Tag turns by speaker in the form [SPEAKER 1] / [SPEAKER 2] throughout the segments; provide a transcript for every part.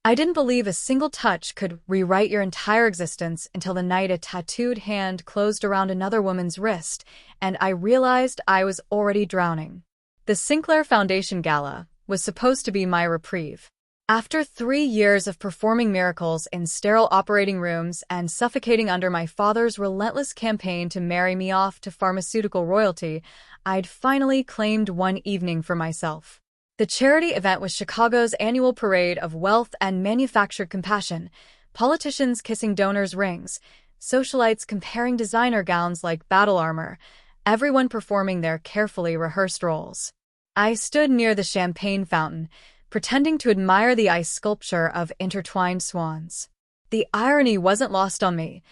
[SPEAKER 1] I didn't believe a single touch could rewrite your entire existence until the night a tattooed hand closed around another woman's wrist, and I realized I was already drowning. The Sinclair Foundation Gala was supposed to be my reprieve. After 3 years of performing miracles in sterile operating rooms and suffocating under my father's relentless campaign to marry me off to pharmaceutical royalty, I'd finally claimed one evening for myself. The charity event was Chicago's annual parade of wealth and manufactured compassion, politicians kissing donors' rings, socialites comparing designer gowns like battle armor, everyone performing their carefully rehearsed roles. I stood near the champagne fountain, pretending to admire the ice sculpture of intertwined swans. The irony wasn't lost on me.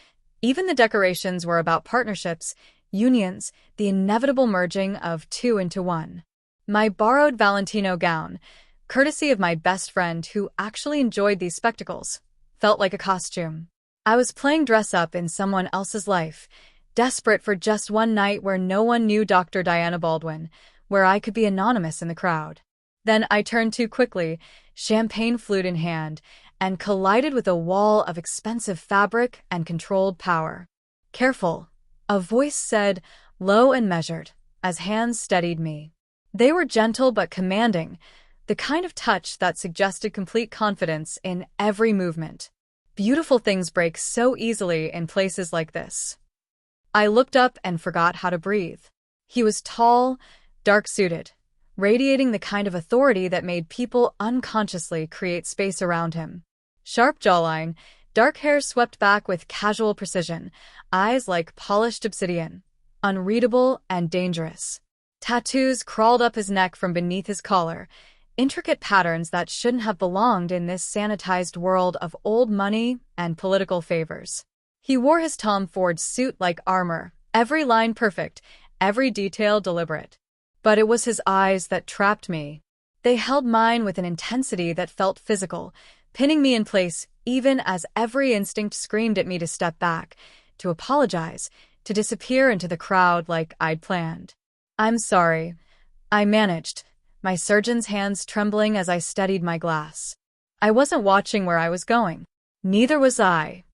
[SPEAKER 1] Even the decorations were about partnerships, unions, the inevitable merging of two into one. My borrowed Valentino gown, courtesy of my best friend who actually enjoyed these spectacles, felt like a costume. I was playing dress-up in someone else's life, desperate for just one night where no one knew Dr. Diana Baldwin, where I could be anonymous in the crowd. Then I turned too quickly, champagne flute in hand, and collided with a wall of expensive fabric and controlled power. "Careful," a voice said, low and measured, as hands steadied me. They were gentle but commanding, the kind of touch that suggested complete confidence in every movement. Beautiful things break so easily in places like this. I looked up and forgot how to breathe. He was tall, dark-suited, radiating the kind of authority that made people unconsciously create space around him. Sharp jawline, dark hair swept back with casual precision, eyes like polished obsidian, unreadable and dangerous. Tattoos crawled up his neck from beneath his collar, intricate patterns that shouldn't have belonged in this sanitized world of old money and political favors. He wore his Tom Ford suit like armor, every line perfect, every detail deliberate. But it was his eyes that trapped me. They held mine with an intensity that felt physical, pinning me in place even as every instinct screamed at me to step back, to apologize, to disappear into the crowd like I'd planned. "I'm sorry," I managed, my surgeon's hands trembling as I steadied my glass. I wasn't watching where I was going. Neither was I.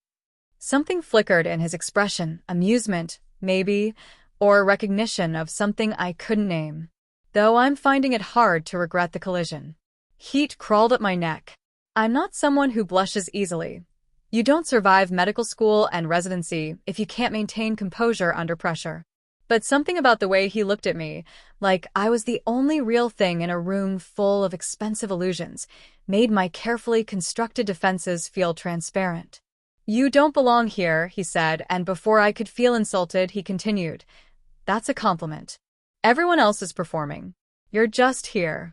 [SPEAKER 1] Something flickered in his expression, amusement, maybe, or recognition of something I couldn't name. Though I'm finding it hard to regret the collision. Heat crawled up my neck. I'm not someone who blushes easily. You don't survive medical school and residency if you can't maintain composure under pressure. But something about the way he looked at me, like I was the only real thing in a room full of expensive illusions, made my carefully constructed defenses feel transparent. "You don't belong here," he said, and before I could feel insulted, he continued, "That's a compliment. Everyone else is performing. You're just here.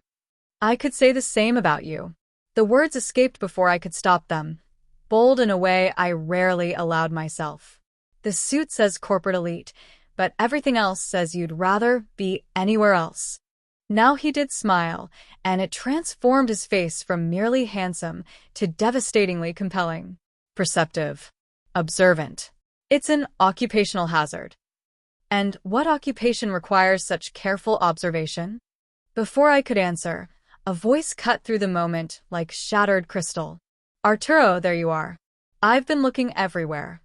[SPEAKER 1] I could say the same about you." The words escaped before I could stop them, bold in a way I rarely allowed myself. "The suit says corporate elite, but everything else says you'd rather be anywhere else." Now he did smile, and it transformed his face from merely handsome to devastatingly compelling. Perceptive. Observant. It's an occupational hazard. And what occupation requires such careful observation? Before I could answer, a voice cut through the moment like shattered crystal. "Arturo, there you are. I've been looking everywhere."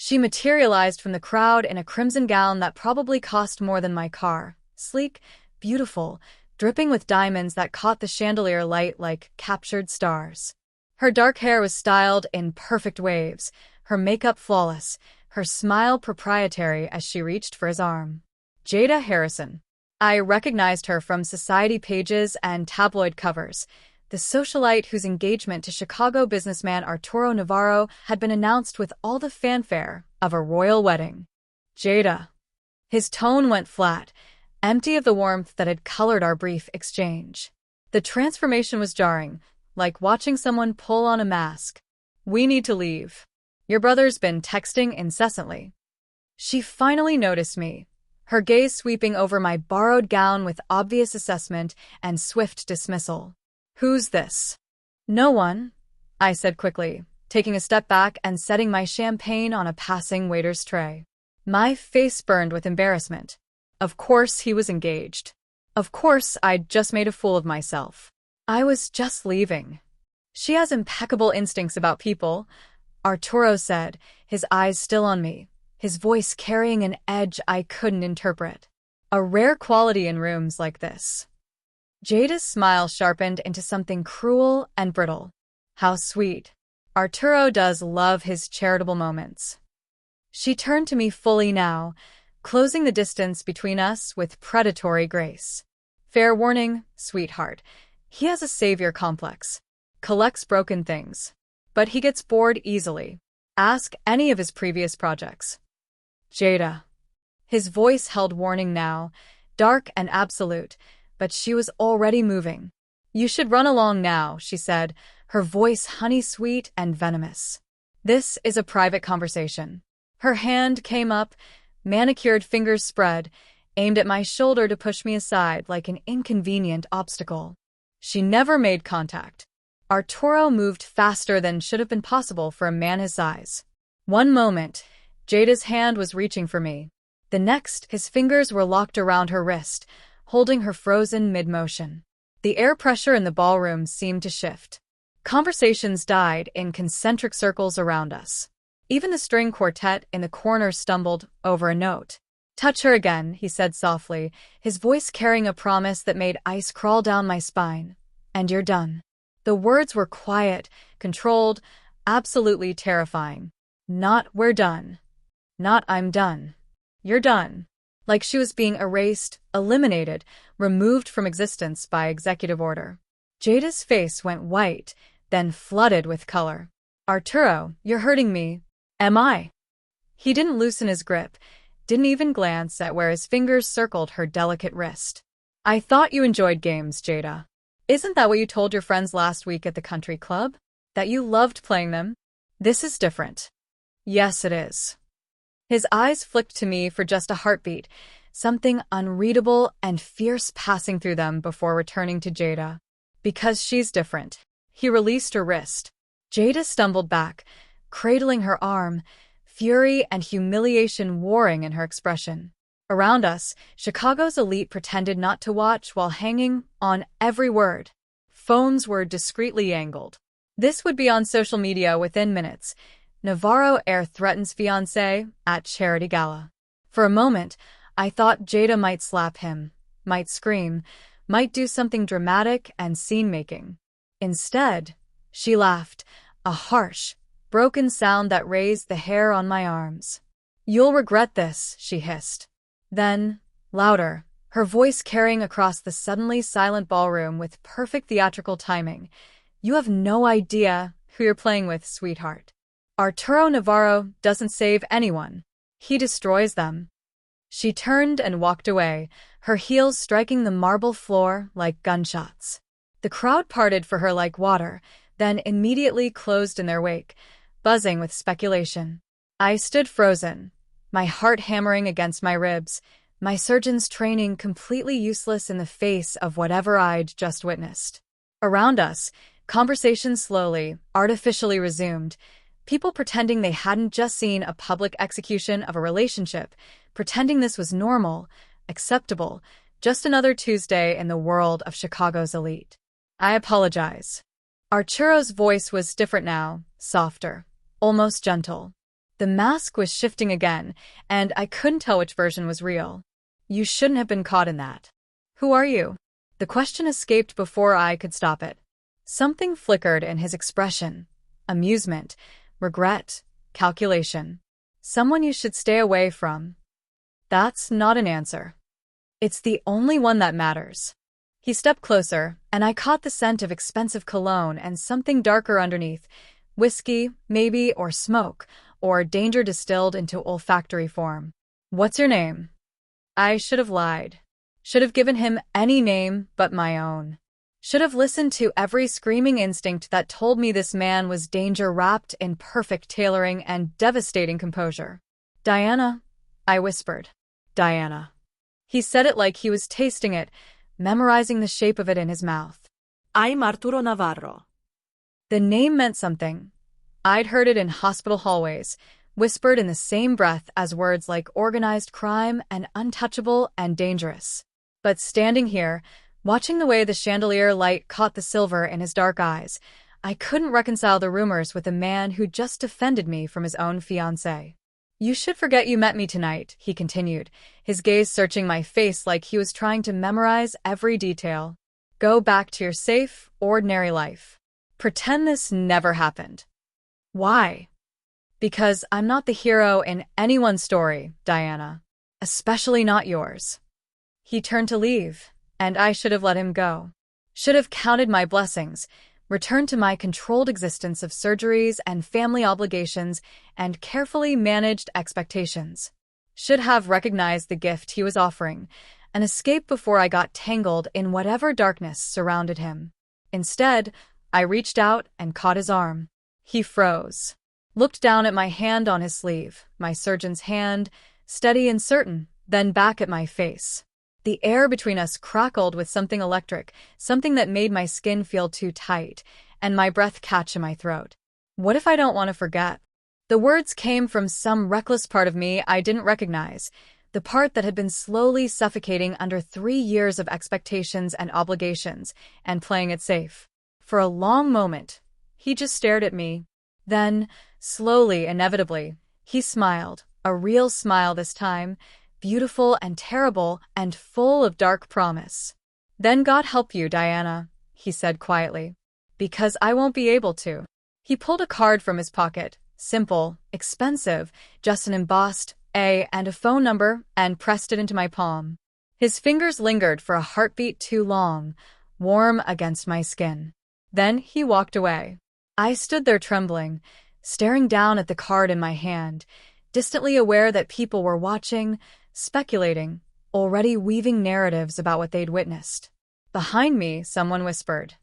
[SPEAKER 1] She materialized from the crowd in a crimson gown that probably cost more than my car, sleek, beautiful, dripping with diamonds that caught the chandelier light like captured stars. Her dark hair was styled in perfect waves, her makeup flawless, her smile proprietary as she reached for his arm. Jada Harrison. I recognized her from society pages and tabloid covers, the socialite whose engagement to Chicago businessman Arturo Navarro had been announced with all the fanfare of a royal wedding. "Jada." His tone went flat, empty of the warmth that had colored our brief exchange. The transformation was jarring, like watching someone pull on a mask. "We need to leave. Your brother's been texting incessantly." She finally noticed me, her gaze sweeping over my borrowed gown with obvious assessment and swift dismissal. "Who's this?" "No one," I said quickly, taking a step back and setting my champagne on a passing waiter's tray. My face burned with embarrassment. Of course he was engaged. Of course I'd just made a fool of myself. I was just leaving. She has impeccable instincts about people, Arturo said, his eyes still on me, his voice carrying an edge I couldn't interpret. A rare quality in rooms like this. Jada's smile sharpened into something cruel and brittle. How sweet. Arturo does love his charitable moments. She turned to me fully now, closing the distance between us with predatory grace. Fair warning, sweetheart. He has a savior complex. Collects broken things. But he gets bored easily. Ask any of his previous projects. Jada. His voice held warning now, dark and absolute, but she was already moving. You should run along now, she said, her voice honey-sweet and venomous. This is a private conversation. Her hand came up, manicured fingers spread, aimed at my shoulder to push me aside like an inconvenient obstacle. She never made contact. Arturo moved faster than should have been possible for a man his size. One moment, Jada's hand was reaching for me. The next, his fingers were locked around her wrist, holding her frozen mid-motion. The air pressure in the ballroom seemed to shift. Conversations died in concentric circles around us. Even the string quartet in the corner stumbled over a note. Touch her again, he said softly, his voice carrying a promise that made ice crawl down my spine. And you're done. The words were quiet, controlled, absolutely terrifying. Not we're done. Not I'm done. You're done. Like she was being erased, eliminated, removed from existence by executive order. Jada's face went white, then flooded with color. Arturo, you're hurting me. Am I? He didn't loosen his grip, didn't even glance at where his fingers circled her delicate wrist. I thought you enjoyed games, Jada. Isn't that what you told your friends last week at the country club? That you loved playing them? This is different. Yes, it is. His eyes flicked to me for just a heartbeat, something unreadable and fierce passing through them before returning to Jada. Because she's different. He released her wrist. Jada stumbled back, cradling her arm, fury and humiliation warring in her expression. Around us, Chicago's elite pretended not to watch while hanging on every word. Phones were discreetly angled. This would be on social media within minutes. Navarro heir threatens fiancé at charity gala. For a moment, I thought Jada might slap him, might scream, might do something dramatic and scene-making. Instead, she laughed, a harsh, broken sound that raised the hair on my arms. You'll regret this, she hissed. Then, louder, her voice carrying across the suddenly silent ballroom with perfect theatrical timing. You have no idea who you're playing with, sweetheart. Arturo Navarro doesn't save anyone. He destroys them. She turned and walked away, her heels striking the marble floor like gunshots. The crowd parted for her like water, then immediately closed in their wake, buzzing with speculation. I stood frozen, my heart hammering against my ribs, my surgeon's training completely useless in the face of whatever I'd just witnessed. Around us, conversation slowly, artificially resumed, people pretending they hadn't just seen a public execution of a relationship, pretending this was normal, acceptable, just another Tuesday in the world of Chicago's elite. I apologize. Arturo's voice was different now, softer, almost gentle. The mask was shifting again, and I couldn't tell which version was real. You shouldn't have been caught in that. Who are you? The question escaped before I could stop it. Something flickered in his expression. Amusement, regret, calculation. Someone you should stay away from. That's not an answer. It's the only one that matters. He stepped closer, and I caught the scent of expensive cologne and something darker underneath. Whiskey, maybe, or smoke, or danger distilled into olfactory form. What's your name? I should have lied. Should have given him any name but my own. Should have listened to every screaming instinct that told me this man was danger wrapped in perfect tailoring and devastating composure. Diana, I whispered. Diana. He said it like he was tasting it, memorizing the shape of it in his mouth.
[SPEAKER 2] I'm Arturo Navarro.
[SPEAKER 1] The name meant something. I'd heard it in hospital hallways, whispered in the same breath as words like organized crime and untouchable and dangerous. But standing here, watching the way the chandelier light caught the silver in his dark eyes, I couldn't reconcile the rumors with a man who just defended me from his own fiancée. You should forget you met me tonight, he continued, his gaze searching my face like he was trying to memorize every detail. Go back to your safe, ordinary life. Pretend this never happened. Why? Because I'm not the hero in anyone's story, Diana. Especially not yours. He turned to leave, and I should have let him go. Should have counted my blessings, returned to my controlled existence of surgeries and family obligations and carefully managed expectations. Should have recognized the gift he was offering, and escaped before I got tangled in whatever darkness surrounded him. Instead, I reached out and caught his arm. He froze, looked down at my hand on his sleeve, my surgeon's hand, steady and certain, then back at my face. The air between us crackled with something electric, something that made my skin feel too tight, and my breath catch in my throat. What if I don't want to forget? The words came from some reckless part of me I didn't recognize, the part that had been slowly suffocating under 3 years of expectations and obligations, and playing it safe. For a long moment, he just stared at me. Then, slowly, inevitably, he smiled, a real smile this time, beautiful and terrible and full of dark promise. Then God help you, Diana, he said quietly. Because I won't be able to. He pulled a card from his pocket, simple, expensive, just an embossed A and a phone number, and pressed it into my palm. His fingers lingered for a heartbeat too long, warm against my skin. Then he walked away. I stood there trembling, staring down at the card in my hand, distantly aware that people were watching, speculating, already weaving narratives about what they'd witnessed. Behind me, someone whispered,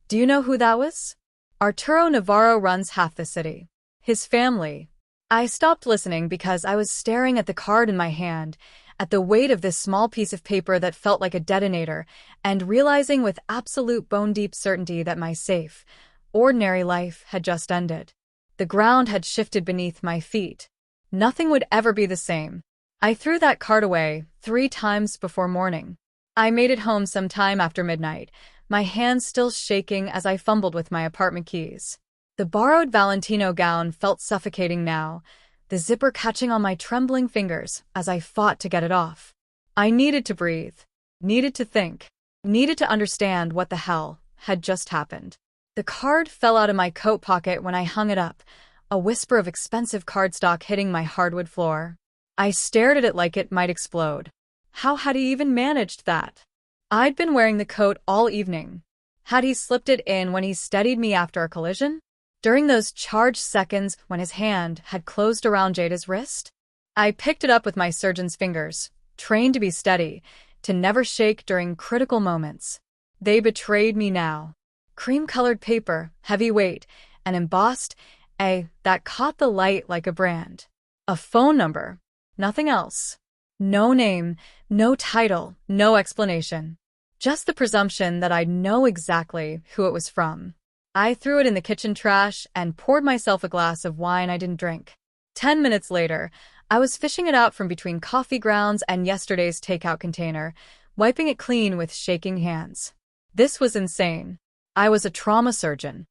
[SPEAKER 1] "Do you know who that was? Arturo Navarro runs half the city. His family." I stopped listening because I was staring at the card in my hand, at the weight of this small piece of paper that felt like a detonator, and realizing with absolute bone-deep certainty that my safe, ordinary life had just ended. The ground had shifted beneath my feet. Nothing would ever be the same. I threw that card away 3 times before morning. I made it home some time after midnight, my hands still shaking as I fumbled with my apartment keys. The borrowed Valentino gown felt suffocating now, the zipper catching on my trembling fingers as I fought to get it off. I needed to breathe, needed to think, needed to understand what the hell had just happened. The card fell out of my coat pocket when I hung it up, a whisper of expensive cardstock hitting my hardwood floor. I stared at it like it might explode. How had he even managed that? I'd been wearing the coat all evening. Had he slipped it in when he steadied me after a collision? During those charged seconds when his hand had closed around Jada's wrist? I picked it up with my surgeon's fingers, trained to be steady, to never shake during critical moments. They betrayed me now. Cream-colored paper, heavy weight, an embossed A that caught the light like a brand. A phone number. Nothing else. No name, no title, no explanation. Just the presumption that I'd know exactly who it was from. I threw it in the kitchen trash and poured myself a glass of wine I didn't drink. 10 minutes later, I was fishing it out from between coffee grounds and yesterday's takeout container, wiping it clean with shaking hands. This was insane. I was a trauma surgeon.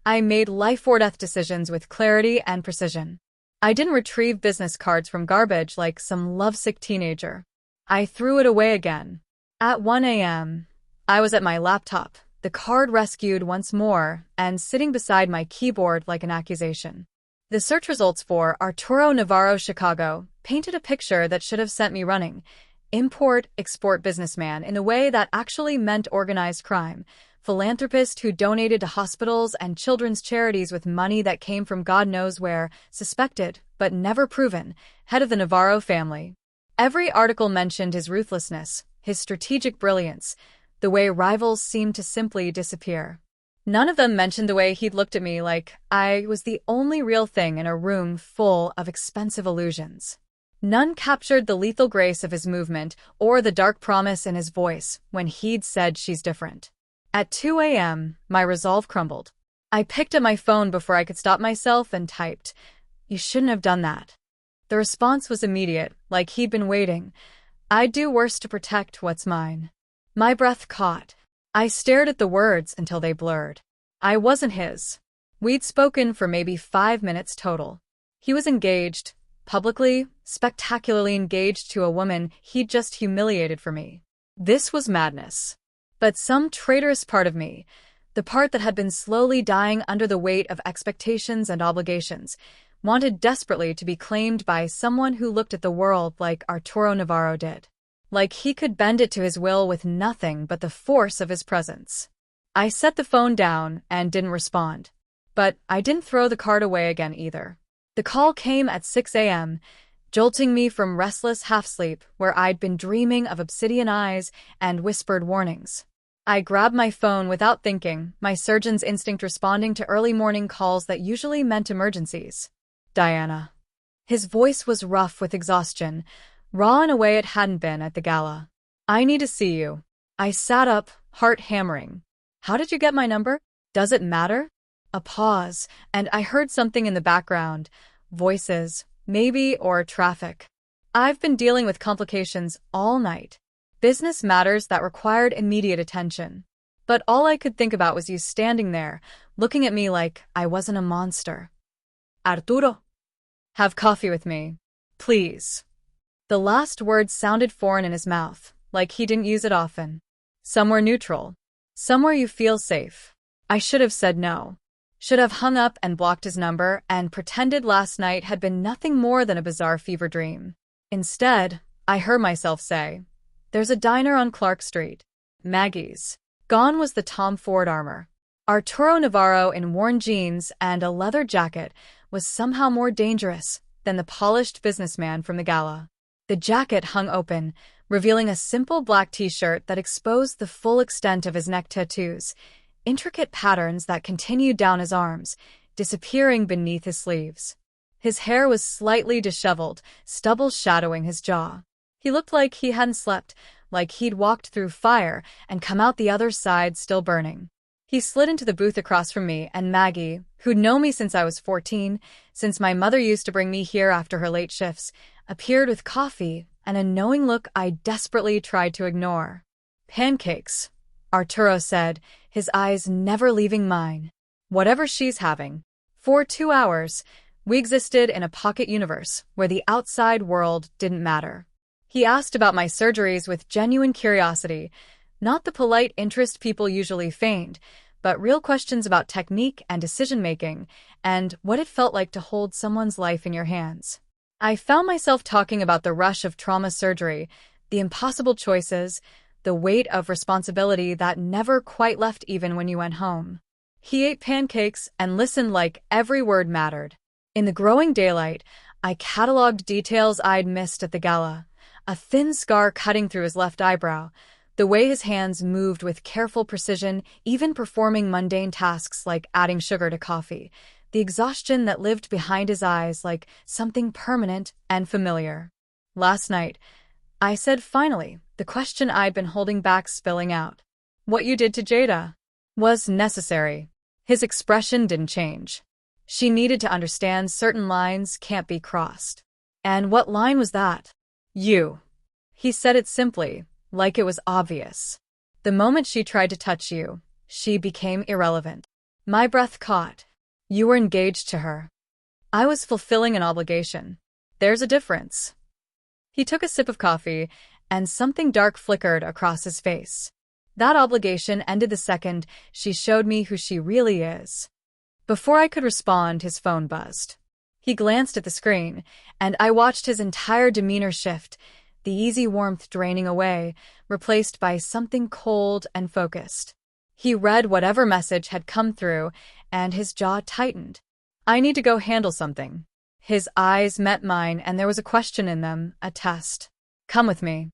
[SPEAKER 1] I made life-or-death decisions with clarity and precision. I didn't retrieve business cards from garbage like some lovesick teenager. I threw it away again. At 1 a.m., I was at my laptop, the card rescued once more, and sitting beside my keyboard like an accusation. The search results for Arturo Navarro Chicago painted a picture that should have sent me running. Import-export businessman in a way that actually meant organized crime. Philanthropist who donated to hospitals and children's charities with money that came from God knows where, suspected, but never proven, head of the Navarro family. Every article mentioned his ruthlessness, his strategic brilliance, the way rivals seemed to simply disappear. None of them mentioned the way he'd looked at me like I was the only real thing in a room full of expensive illusions. None captured the lethal grace of his movement or the dark promise in his voice when he'd said she's different. At 2 a.m., my resolve crumbled. I picked up my phone before I could stop myself and typed, "You shouldn't have done that." The response was immediate, like he'd been waiting. I'd do worse to protect what's mine. My breath caught. I stared at the words until they blurred. I wasn't his. We'd spoken for maybe 5 minutes total. He was engaged, publicly, spectacularly engaged to a woman he'd just humiliated for me. This was madness. But some traitorous part of me, the part that had been slowly dying under the weight of expectations and obligations, wanted desperately to be claimed by someone who looked at the world like Arturo Navarro did. Like he could bend it to his will with nothing but the force of his presence. I set the phone down and didn't respond. But I didn't throw the card away again either. The call came at 6 a.m., jolting me from restless half-sleep where I'd been dreaming of obsidian eyes and whispered warnings. I grabbed my phone without thinking, my surgeon's instinct responding to early morning calls that usually meant emergencies. Diana. His voice was rough with exhaustion, raw in a way it hadn't been at the gala. I need to see you. I sat up, heart hammering. How did you get my number? Does it matter? A pause, and I heard something in the background. Voices, maybe, or traffic. I've been dealing with complications all night. Business matters that required immediate attention. But all I could think about was you standing there, looking at me like I wasn't a monster. Arturo. Have coffee with me. Please. The last word sounded foreign in his mouth, like he didn't use it often. Somewhere neutral. Somewhere you feel safe. I should have said no. Should have hung up and blocked his number and pretended last night had been nothing more than a bizarre fever dream. Instead, I heard myself say, "There's a diner on Clark Street. Maggie's." Gone was the Tom Ford armor. Arturo Navarro in worn jeans and a leather jacket was somehow more dangerous than the polished businessman from the gala. The jacket hung open, revealing a simple black t-shirt that exposed the full extent of his neck tattoos, intricate patterns that continued down his arms, disappearing beneath his sleeves. His hair was slightly disheveled, stubble shadowing his jaw. He looked like he hadn't slept, like he'd walked through fire and come out the other side still burning. He slid into the booth across from me, and Maggie, who'd known me since I was 14, since my mother used to bring me here after her late shifts, appeared with coffee and a knowing look I desperately tried to ignore. "Pancakes," Arturo said, his eyes never leaving mine. "Whatever she's having." For 2 hours, we existed in a pocket universe where the outside world didn't matter. He asked about my surgeries with genuine curiosity, not the polite interest people usually feigned, but real questions about technique and decision-making, and what it felt like to hold someone's life in your hands. I found myself talking about the rush of trauma surgery, the impossible choices, the weight of responsibility that never quite left even when you went home. He ate pancakes and listened like every word mattered. In the growing daylight, I cataloged details I'd missed at the gala. A thin scar cutting through his left eyebrow, the way his hands moved with careful precision, even performing mundane tasks like adding sugar to coffee, the exhaustion that lived behind his eyes like something permanent and familiar. Last night, I said finally, the question I'd been holding back spilling out. "What you did to Jada was necessary." His expression didn't change. She needed to understand certain lines can't be crossed. "And what line was that?" "You." He said it simply, like it was obvious. "The moment she tried to touch you, she became irrelevant." My breath caught. "You were engaged to her." "I was fulfilling an obligation. There's a difference." He took a sip of coffee, and something dark flickered across his face. That obligation ended the second she showed me who she really is. Before I could respond, his phone buzzed. He glanced at the screen, and I watched his entire demeanor shift, the easy warmth draining away, replaced by something cold and focused. He read whatever message had come through, and his jaw tightened. "I need to go handle something." His eyes met mine, and there was a question in them, a test. "Come with me."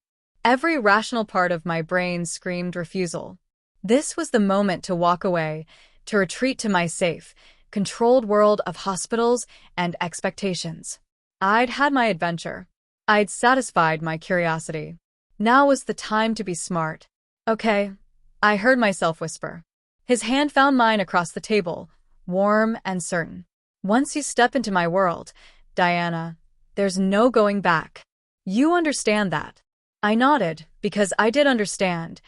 [SPEAKER 1] Every rational part of my brain screamed refusal. This was the moment to walk away, to retreat to my safe, controlled world of hospitals and expectations. I'd had my adventure. I'd satisfied my curiosity. Now was the time to be smart. "Okay," I heard myself whisper. His hand found mine across the table, warm and certain. "Once you step into my world, Diana, there's no going back. You understand that?" I nodded, because I did understand.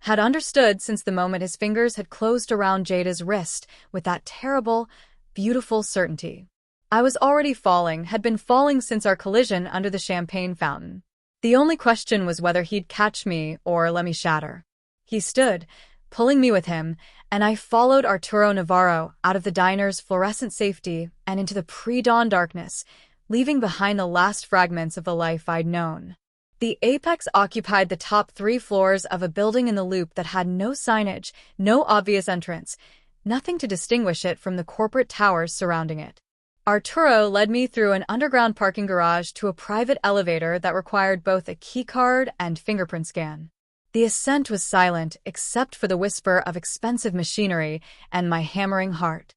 [SPEAKER 1] Had understood since the moment his fingers had closed around Jada's wrist with that terrible, beautiful certainty. I was already falling, had been falling since our collision under the champagne fountain. The only question was whether he'd catch me or let me shatter. He stood, pulling me with him, and I followed Arturo Navarro out of the diner's fluorescent safety and into the pre-dawn darkness, leaving behind the last fragments of the life I'd known. The apex occupied the top 3 floors of a building in the loop that had no signage, no obvious entrance, nothing to distinguish it from the corporate towers surrounding it. Arturo led me through an underground parking garage to a private elevator that required both a keycard and fingerprint scan. The ascent was silent except for the whisper of expensive machinery and my hammering heart.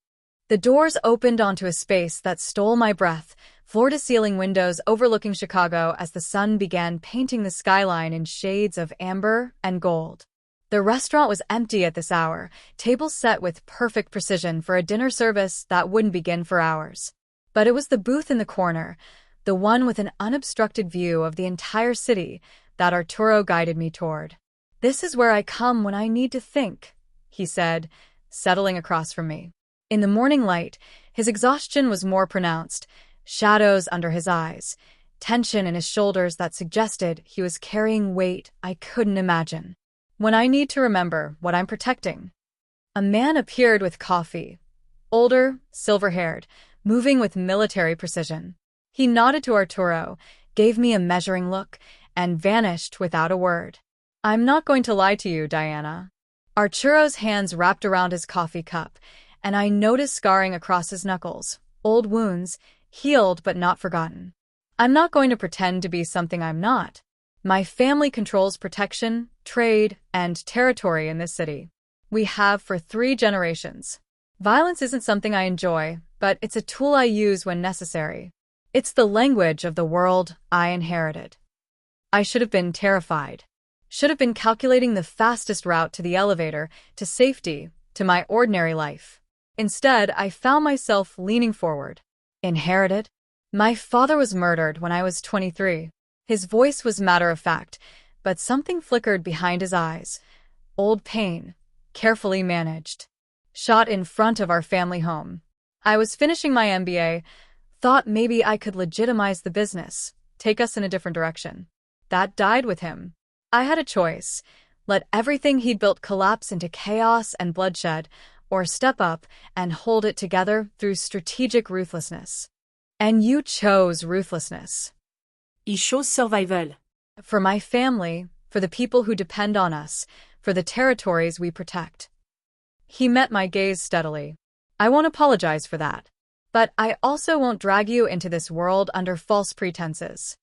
[SPEAKER 1] The doors opened onto a space that stole my breath, floor-to-ceiling windows overlooking Chicago as the sun began painting the skyline in shades of amber and gold. The restaurant was empty at this hour, tables set with perfect precision for a dinner service that wouldn't begin for hours. But it was the booth in the corner, the one with an unobstructed view of the entire city, that Arturo guided me toward. "This is where I come when I need to think," he said, settling across from me. In the morning light, his exhaustion was more pronounced, shadows under his eyes, tension in his shoulders that suggested he was carrying weight I couldn't imagine. "When I need to remember what I'm protecting." A man appeared with coffee, older, silver-haired, moving with military precision. He nodded to Arturo, gave me a measuring look, and vanished without a word. "I'm not going to lie to you, Diana." Arturo's hands wrapped around his coffee cup, and I noticed scarring across his knuckles, old wounds, healed but not forgotten. "I'm not going to pretend to be something I'm not. My family controls protection, trade, and territory in this city. We have for 3 generations. Violence isn't something I enjoy, but it's a tool I use when necessary. It's the language of the world I inherited." I should have been terrified. Should have been calculating the fastest route to the elevator, to safety, to my ordinary life. Instead, I found myself leaning forward. Inherited? My father was murdered when I was 23. His voice was matter-of-fact, but something flickered behind his eyes. Old pain, carefully managed. Shot in front of our family home. I was finishing my MBA, thought maybe I could legitimize the business, take us in a different direction. That died with him. I had a choice: let everything he'd built collapse into chaos and bloodshed, or step up and hold it together through strategic ruthlessness. And you chose ruthlessness.
[SPEAKER 2] I chose survival.
[SPEAKER 1] For my family, for the people who depend on us, for the territories we protect. He met my gaze steadily. "I won't apologize for that. But I also won't drag you into this world under false pretenses."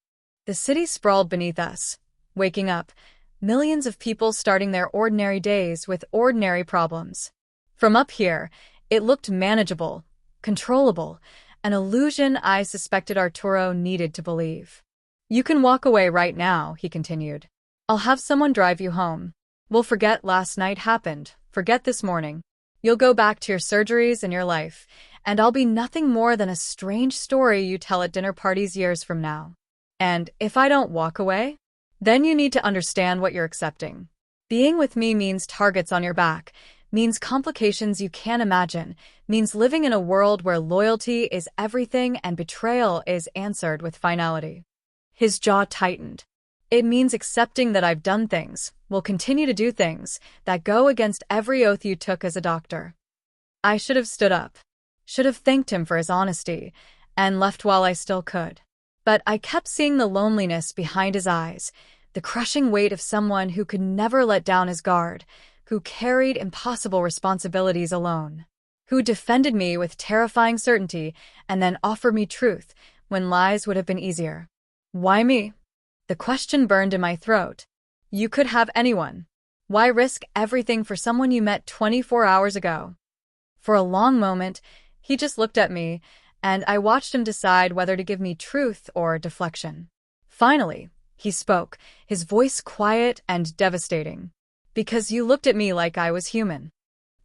[SPEAKER 1] The city sprawled beneath us, waking up, millions of people starting their ordinary days with ordinary problems. From up here, it looked manageable, controllable, an illusion I suspected Arturo needed to believe. "You can walk away right now," he continued. "I'll have someone drive you home. We'll forget last night happened, forget this morning. You'll go back to your surgeries and your life, and I'll be nothing more than a strange story you tell at dinner parties years from now. And if I don't walk away, then you need to understand what you're accepting. Being with me means targets on your back, means complications you can't imagine, means living in a world where loyalty is everything and betrayal is answered with finality." His jaw tightened. "It means accepting that I've done things, will continue to do things, that go against every oath you took as a doctor." I should have stood up, should have thanked him for his honesty, and left while I still could. But I kept seeing the loneliness behind his eyes, the crushing weight of someone who could never let down his guard, who carried impossible responsibilities alone, who defended me with terrifying certainty and then offered me truth when lies would have been easier. Why me? The question burned in my throat. You could have anyone. Why risk everything for someone you met 24 hours ago? For a long moment, he just looked at me, and I watched him decide whether to give me truth or deflection. Finally, he spoke, his voice quiet and devastating. "Because you looked at me like I was human."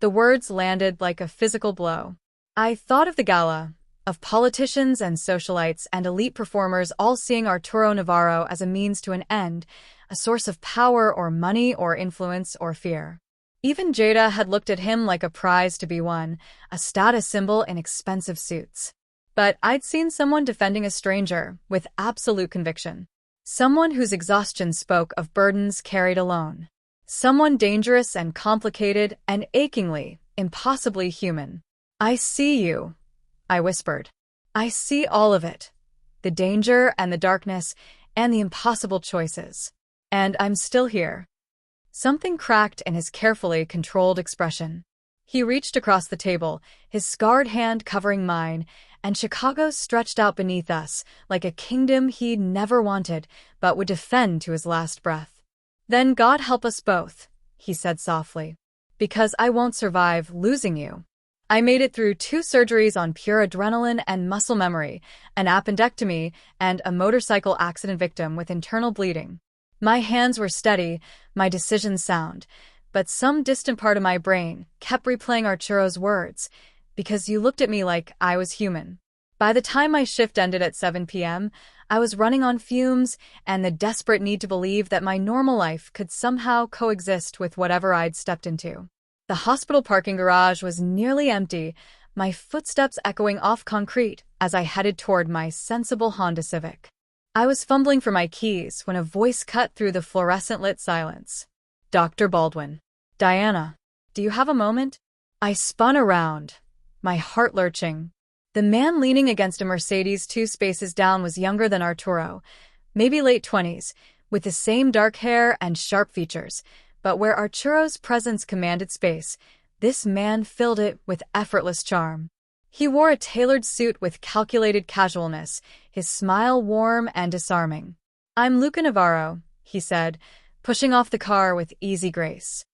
[SPEAKER 1] The words landed like a physical blow. I thought of the gala, of politicians and socialites and elite performers all seeing Arturo Navarro as a means to an end, a a source of power or money or influence or fear. Even Jada had looked at him like a prize to be won, a status symbol in expensive suits. But I'd seen someone defending a stranger with absolute conviction. Someone whose exhaustion spoke of burdens carried alone. Someone dangerous and complicated and achingly, impossibly human. "I see you," I whispered. "I see all of it. The danger and the darkness and the impossible choices. And I'm still here." Something cracked in his carefully controlled expression. He reached across the table, his scarred hand covering mine, and Chicago stretched out beneath us like a kingdom he'd never wanted but would defend to his last breath. "Then God help us both," he said softly, "because I won't survive losing you." I made it through 2 surgeries on pure adrenaline and muscle memory, an appendectomy, and a motorcycle accident victim with internal bleeding. My hands were steady, my decisions sound, but some distant part of my brain kept replaying Arturo's words, "because you looked at me like I was human." By the time my shift ended at 7 p.m., I was running on fumes and the desperate need to believe that my normal life could somehow coexist with whatever I'd stepped into. The hospital parking garage was nearly empty, my footsteps echoing off concrete as I headed toward my sensible Honda Civic. I was fumbling for my keys when a voice cut through the fluorescent-lit silence. "Dr. Baldwin." "Diana, do you have a moment?" I spun around, my heart lurching. The man leaning against a Mercedes 2 spaces down was younger than Arturo, maybe late 20s, with the same dark hair and sharp features, but where Arturo's presence commanded space, this man filled it with effortless charm. He wore a tailored suit with calculated casualness, his smile warm and disarming. "I'm Luca Navarro," he said, pushing off the car with easy grace.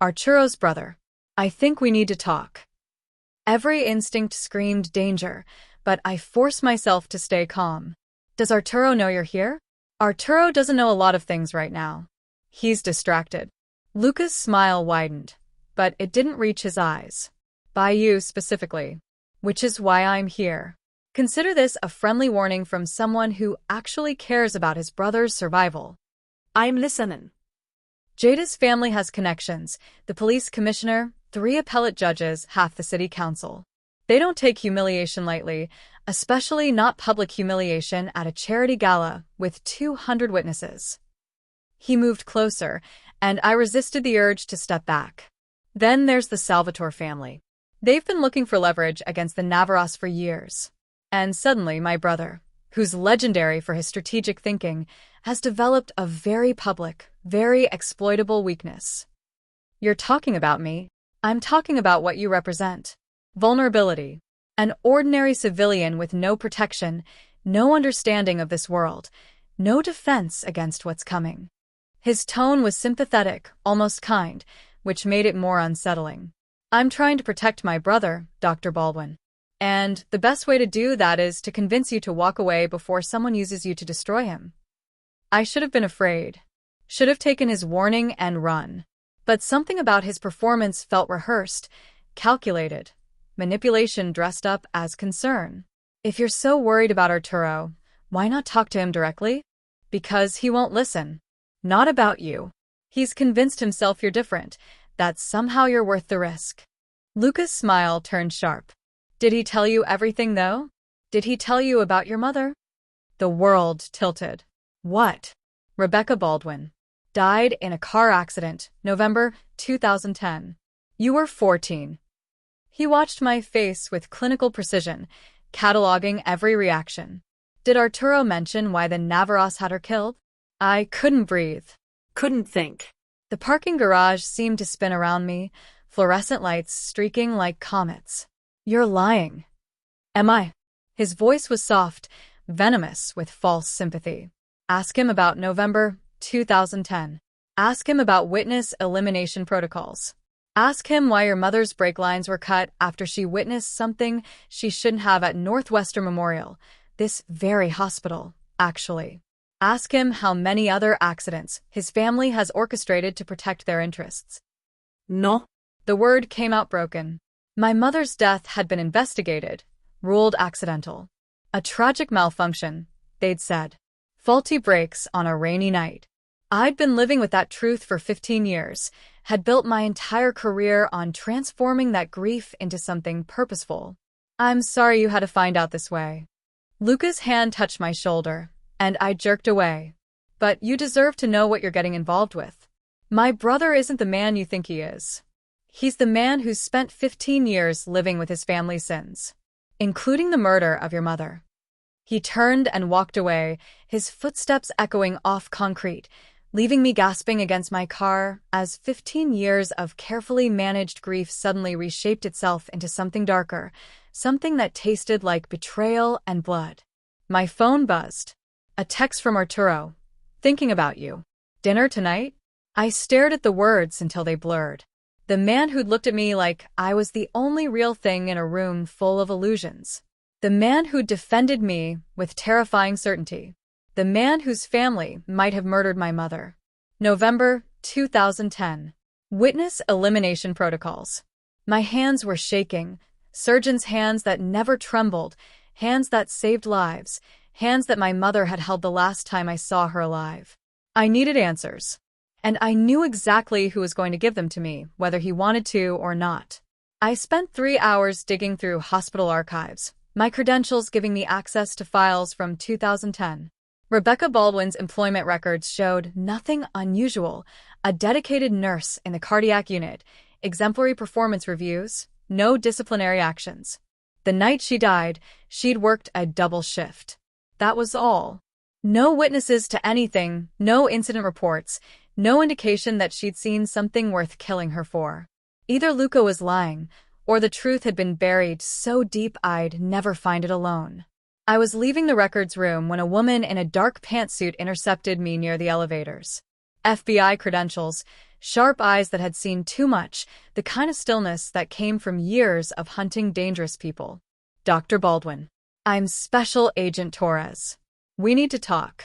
[SPEAKER 1] "Arturo's brother. I think we need to talk." Every instinct screamed danger, but I forced myself to stay calm. "Does Arturo know you're here?" "Arturo doesn't know a lot of things right now. He's distracted." Luca's smile widened, but it didn't reach his eyes. "By you specifically. Which is why I'm here. Consider this a friendly warning from someone who actually cares about his brother's survival."
[SPEAKER 2] I'm listening.
[SPEAKER 1] Jada's family has connections, the police commissioner, 3 appellate judges, half the city council. They don't take humiliation lightly, especially not public humiliation at a charity gala with 200 witnesses. He moved closer, and I resisted the urge to step back. Then there's the Salvatore family. They've been looking for leverage against the Navarros for years. And suddenly my brother, who's legendary for his strategic thinking, has developed a very public, very exploitable weakness. "You're talking about me. I'm talking about what you represent. Vulnerability. An ordinary civilian with no protection, no understanding of this world, no defense against what's coming." His tone was sympathetic, almost kind, which made it more unsettling. "I'm trying to protect my brother, Dr. Baldwin. And the best way to do that is to convince you to walk away before someone uses you to destroy him." I should have been afraid. Should have taken his warning and run. But something about his performance felt rehearsed, calculated, manipulation dressed up as concern. "If you're so worried about Arturo, why not talk to him directly?" "Because he won't listen. Not about you. He's convinced himself you're different, that somehow you're worth the risk." Luca's smile turned sharp. "Did he tell you everything, though? Did he tell you about your mother?" The world tilted. "What?" "Rebecca Baldwin. Died in a car accident, November 2010. You were 14. He watched my face with clinical precision, cataloging every reaction. "Did Arturo mention why the Navarros had her killed?" I couldn't breathe.
[SPEAKER 2] Couldn't think.
[SPEAKER 1] The parking garage seemed to spin around me, fluorescent lights streaking like comets. "You're lying." "Am I?" His voice was soft, venomous with false sympathy. "Ask him about November 2010. Ask him about witness elimination protocols. Ask him why your mother's brake lines were cut after she witnessed something she shouldn't have at Northwestern Memorial, this very hospital, actually. Ask him how many other accidents his family has orchestrated to protect their interests."
[SPEAKER 2] No.
[SPEAKER 1] The word came out broken. My mother's death had been investigated, ruled accidental. A tragic malfunction, they'd said. Faulty brakes on a rainy night. I'd been living with that truth for 15 years, had built my entire career on transforming that grief into something purposeful. I'm sorry you had to find out this way. Luca's hand touched my shoulder, and I jerked away. But you deserve to know what you're getting involved with. My brother isn't the man you think he is. He's the man who's spent 15 years living with his family's sins, including the murder of your mother. He turned and walked away, his footsteps echoing off concrete, leaving me gasping against my car as 15 years of carefully managed grief suddenly reshaped itself into something darker, something that tasted like betrayal and blood. My phone buzzed. A text from Arturo. Thinking about you. Dinner tonight? I stared at the words until they blurred. The man who'd looked at me like I was the only real thing in a room full of illusions. The man who'd defended me with terrifying certainty. The man whose family might have murdered my mother. November 2010. Witness elimination protocols. My hands were shaking. Surgeons' hands that never trembled. Hands that saved lives. Hands that my mother had held the last time I saw her alive. I needed answers. And I knew exactly who was going to give them to me, whether he wanted to or not. I spent 3 hours digging through hospital archives, my credentials giving me access to files from 2010. Rebecca Baldwin's employment records showed nothing unusual: a dedicated nurse in the cardiac unit, exemplary performance reviews, no disciplinary actions. The night she died, she'd worked a double shift. That was all. No witnesses to anything, no incident reports, no indication that she'd seen something worth killing her for. Either Luca was lying, or the truth had been buried so deep I'd never find it alone. I was leaving the records room when a woman in a dark pantsuit intercepted me near the elevators. FBI credentials, sharp eyes that had seen too much, the kind of stillness that came from years of hunting dangerous people. Dr. Baldwin. I'm Special Agent Torres. We need to talk.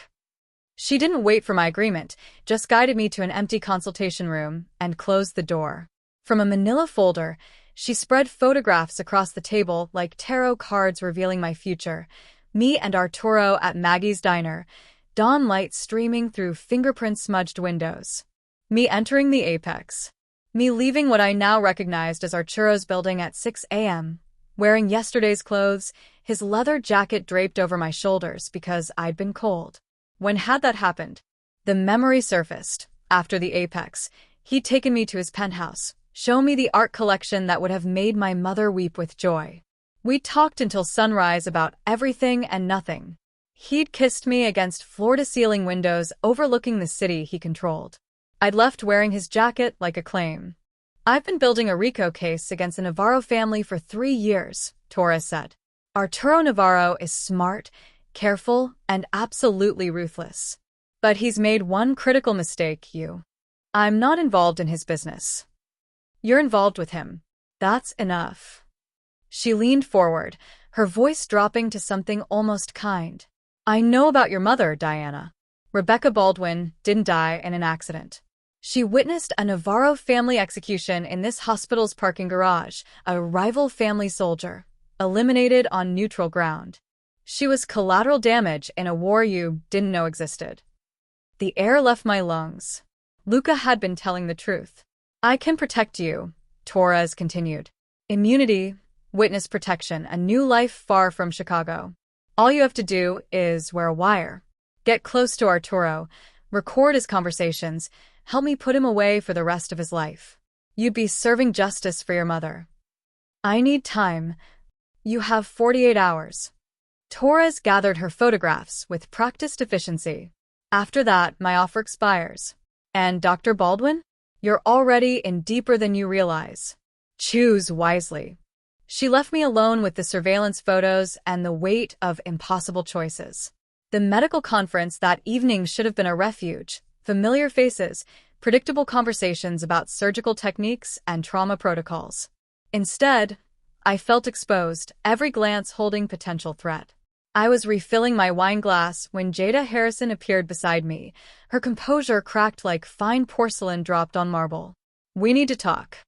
[SPEAKER 1] She didn't wait for my agreement, just guided me to an empty consultation room and closed the door. From a manila folder, she spread photographs across the table like tarot cards revealing my future. Me and Arturo at Maggie's diner, dawn light streaming through fingerprint-smudged windows. Me entering the Apex. Me leaving what I now recognized as Arturo's building at 6 a.m., wearing yesterday's clothes, his leather jacket draped over my shoulders because I'd been cold. When had that happened? The memory surfaced. After the Apex, he'd taken me to his penthouse, shown me the art collection that would have made my mother weep with joy. We talked until sunrise about everything and nothing. He'd kissed me against floor-to-ceiling windows overlooking the city he controlled. I'd left wearing his jacket like a claim. I've been building a RICO case against the Navarro family for 3 years, Torres said. Arturo Navarro is smart, careful, and absolutely ruthless. But he's made one critical mistake, you. I'm not involved in his business. You're involved with him. That's enough. She leaned forward, her voice dropping to something almost kind. I know about your mother, Diana. Rebecca Baldwin didn't die in an accident. She witnessed a Navarro family execution in this hospital's parking garage, a rival family soldier, eliminated on neutral ground. She was collateral damage in a war you didn't know existed. The air left my lungs. Luca had been telling the truth. I can protect you, Torres continued. Immunity, witness protection, a new life far from Chicago. All you have to do is wear a wire. Get close to Arturo, record his conversations, help me put him away for the rest of his life. You'd be serving justice for your mother. I need time. You have 48 hours. Torres gathered her photographs with practiced efficiency. After that, my offer expires. And Dr. Baldwin? You're already in deeper than you realize. Choose wisely. She left me alone with the surveillance photos and the weight of impossible choices. The medical conference that evening should have been a refuge. Familiar faces, predictable conversations about surgical techniques and trauma protocols. Instead, I felt exposed, every glance holding potential threat. I was refilling my wine glass when Jada Harrison appeared beside me, her composure cracked like fine porcelain dropped on marble. We need to talk.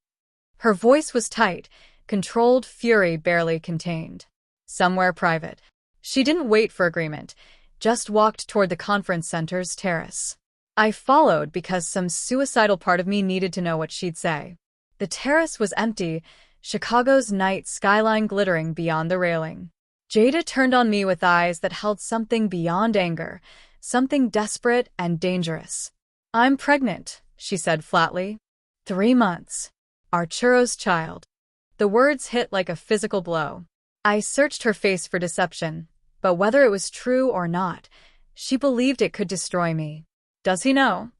[SPEAKER 1] Her voice was tight, controlled fury barely contained. Somewhere private. She didn't wait for agreement, just walked toward the conference center's terrace. I followed because some suicidal part of me needed to know what she'd say. The terrace was empty, Chicago's night skyline glittering beyond the railing. Jada turned on me with eyes that held something beyond anger, something desperate and dangerous. "I'm pregnant," she said flatly. 3 months. Arturo's child. The words hit like a physical blow. I searched her face for deception, but whether it was true or not, she believed it could destroy me. "Does he know?"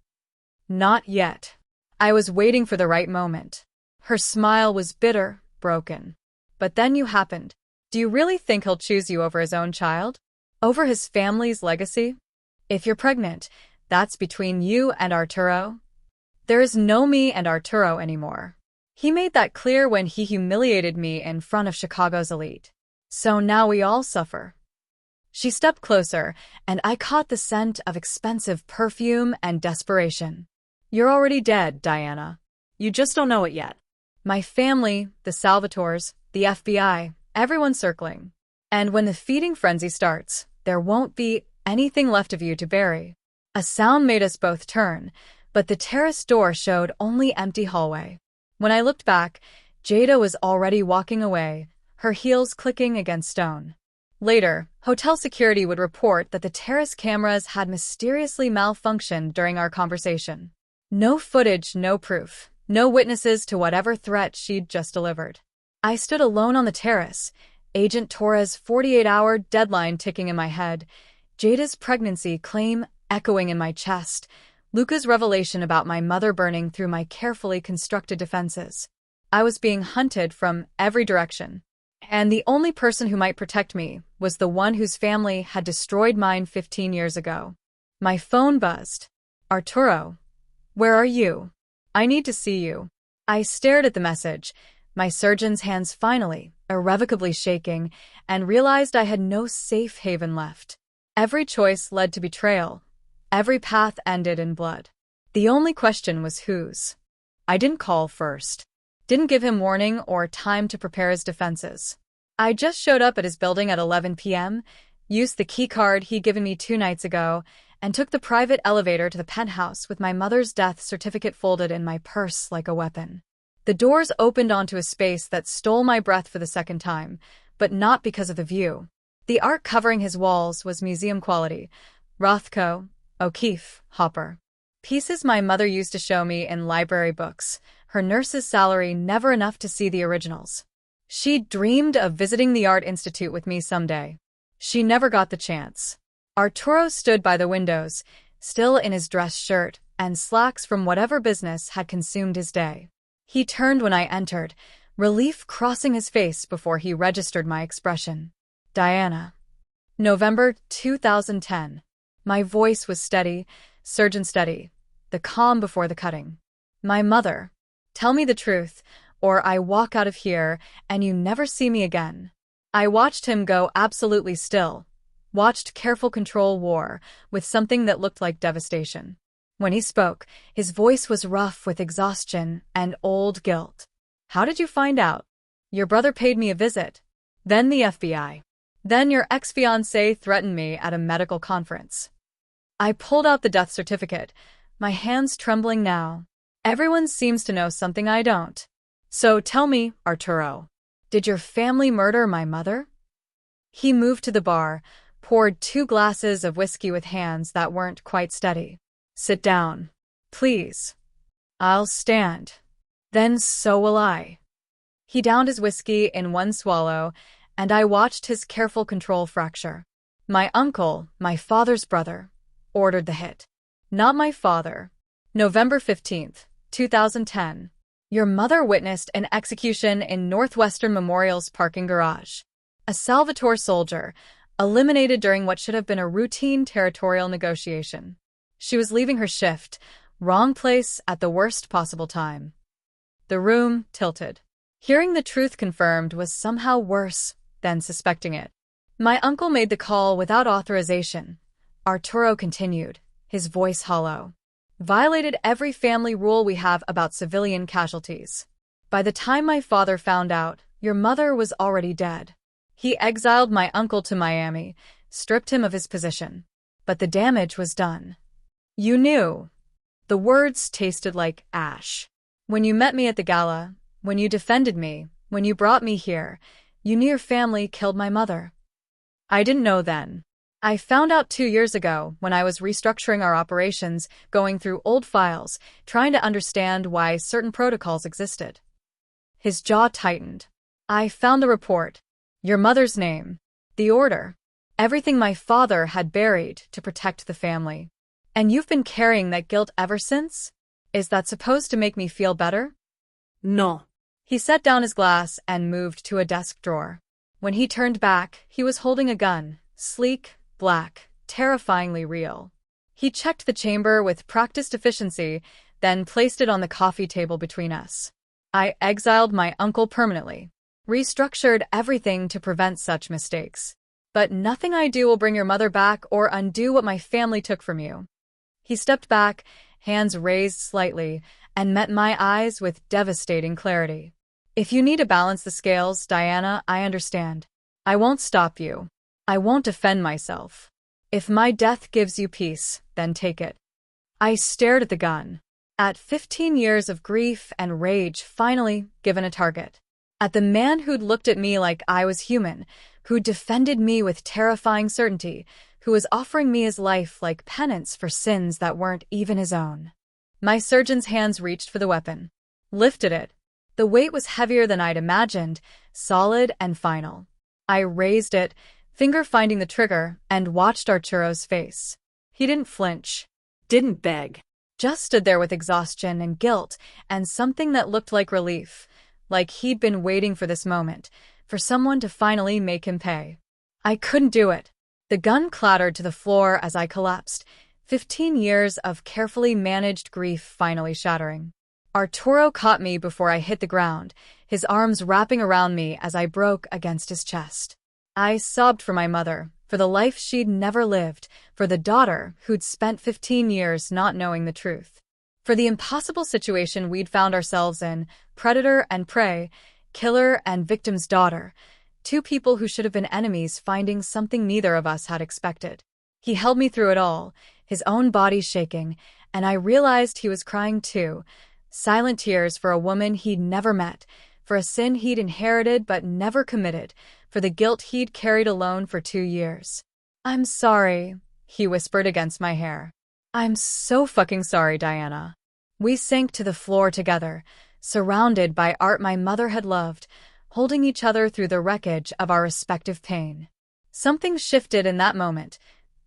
[SPEAKER 1] "Not yet." I was waiting for the right moment. Her smile was bitter, broken. "But then you happened. Do you really think he'll choose you over his own child? Over his family's legacy? If you're pregnant, that's between you and Arturo. There is no me and Arturo anymore. He made that clear when he humiliated me in front of Chicago's elite. So now we all suffer." She stepped closer, and I caught the scent of expensive perfume and desperation. "You're already dead, Diana.
[SPEAKER 2] You just don't know it yet."
[SPEAKER 1] My family, the Salvatores, the FBI, everyone's circling. And when the feeding frenzy starts, there won't be anything left of you to bury. A sound made us both turn, but the terrace door showed only empty hallway. When I looked back, Jada was already walking away, her heels clicking against stone. Later, hotel security would report that the terrace cameras had mysteriously malfunctioned during our conversation. No footage, no proof, no witnesses to whatever threat she'd just delivered. I stood alone on the terrace, Agent Torres' 48-hour deadline ticking in my head, Jada's pregnancy claim echoing in my chest, Luca's revelation about my mother burning through my carefully constructed defenses. I was being hunted from every direction. And the only person who might protect me was the one whose family had destroyed mine 15 years ago. My phone buzzed. "Arturo, where are you? I need to see you." I stared at the message, my surgeon's hands finally, irrevocably shaking, and realized I had no safe haven left. Every choice led to betrayal. Every path ended in blood. The only question was whose. I didn't call first. Didn't give him warning or time to prepare his defenses. I just showed up at his building at 11 p.m., used the key card he'd given me 2 nights ago, and took the private elevator to the penthouse with my mother's death certificate folded in my purse like a weapon. The doors opened onto a space that stole my breath for the second time, but not because of the view. The art covering his walls was museum quality. Rothko, O'Keeffe, Hopper. Pieces my mother used to show me in library books, her nurse's salary never enough to see the originals. She dreamed of visiting the Art Institute with me someday. She never got the chance. Arturo stood by the windows, still in his dress shirt and slacks from whatever business had consumed his day. He turned when I entered, relief crossing his face before he registered my expression. "Diana." November 2010. My voice was steady, surgeon steady, the calm before the cutting. "My mother. Tell me the truth, or I walk out of here and you never see me again." I watched him go absolutely still, watched careful control war with something that looked like devastation. When he spoke, his voice was rough with exhaustion and old guilt. "How did you find out?" "Your brother paid me a visit. Then the FBI. Then your ex-fiancé threatened me at a medical conference." I pulled out the death certificate, my hands trembling now. Everyone seems to know something I don't. "So tell me, Arturo, did your family murder my mother?" He moved to the bar, poured 2 glasses of whiskey with hands that weren't quite steady. "Sit down, please." "I'll stand." "Then so will I." He downed his whiskey in one swallow, and I watched his careful control fracture. "My uncle, my father's brother, ordered the hit. Not my father." November 15th, 2010. Your mother witnessed an execution in Northwestern Memorial's parking garage. A Salvatore soldier, eliminated during what should have been a routine territorial negotiation. She was leaving her shift, wrong place at the worst possible time. The room tilted. Hearing the truth confirmed was somehow worse than suspecting it. "My uncle made the call without authorization," Arturo continued, his voice hollow. "Violated every family rule we have about civilian casualties. By the time my father found out, your mother was already dead. He exiled my uncle to Miami, stripped him of his position. But the damage was done. You knew. The words tasted like ash. When you met me at the gala, when you defended me, when you brought me here, you knew your family killed my mother. I didn't know then. I found out 2 years ago when I was restructuring our operations, going through old files, trying to understand why certain protocols existed. His jaw tightened. I found the report. Your mother's name. The order. Everything my father had buried to protect the family. And you've been carrying that guilt ever since? Is that supposed to make me feel better?
[SPEAKER 2] No.
[SPEAKER 1] He set down his glass and moved to a desk drawer. When he turned back, he was holding a gun, sleek, black, terrifyingly real. He checked the chamber with practiced efficiency, then placed it on the coffee table between us. I exiled my uncle permanently, restructured everything to prevent such mistakes. But nothing I do will bring your mother back or undo what my family took from you. He stepped back, hands raised slightly, and met my eyes with devastating clarity. If you need to balance the scales, Diana, I understand. I won't stop you. I won't defend myself. If my death gives you peace, then take it. I stared at the gun. At 15 years of grief and rage finally given a target. At the man who'd looked at me like I was human, who defended me with terrifying certainty, who was offering me his life like penance for sins that weren't even his own. My surgeon's hands reached for the weapon. Lifted it. The weight was heavier than I'd imagined, solid and final. I raised it, finger finding the trigger, and watched Arturo's face. He didn't flinch.
[SPEAKER 2] Didn't beg.
[SPEAKER 1] Just stood there with exhaustion and guilt and something that looked like relief, like he'd been waiting for this moment, for someone to finally make him pay. I couldn't do it. The gun clattered to the floor as I collapsed, 15 years of carefully managed grief finally shattering. Arturo caught me before I hit the ground, his arms wrapping around me as I broke against his chest. I sobbed for my mother, for the life she'd never lived, for the daughter who'd spent 15 years not knowing the truth. For the impossible situation we'd found ourselves in, predator and prey, killer and victim's daughter, two people who should have been enemies finding something neither of us had expected. He held me through it all, his own body shaking, and I realized he was crying too, silent tears for a woman he'd never met, for a sin he'd inherited but never committed, for the guilt he'd carried alone for 2 years. I'm sorry, he whispered against my hair. I'm so fucking sorry, Diana. We sank to the floor together, surrounded by art my mother had loved, holding each other through the wreckage of our respective pain. Something shifted in that moment.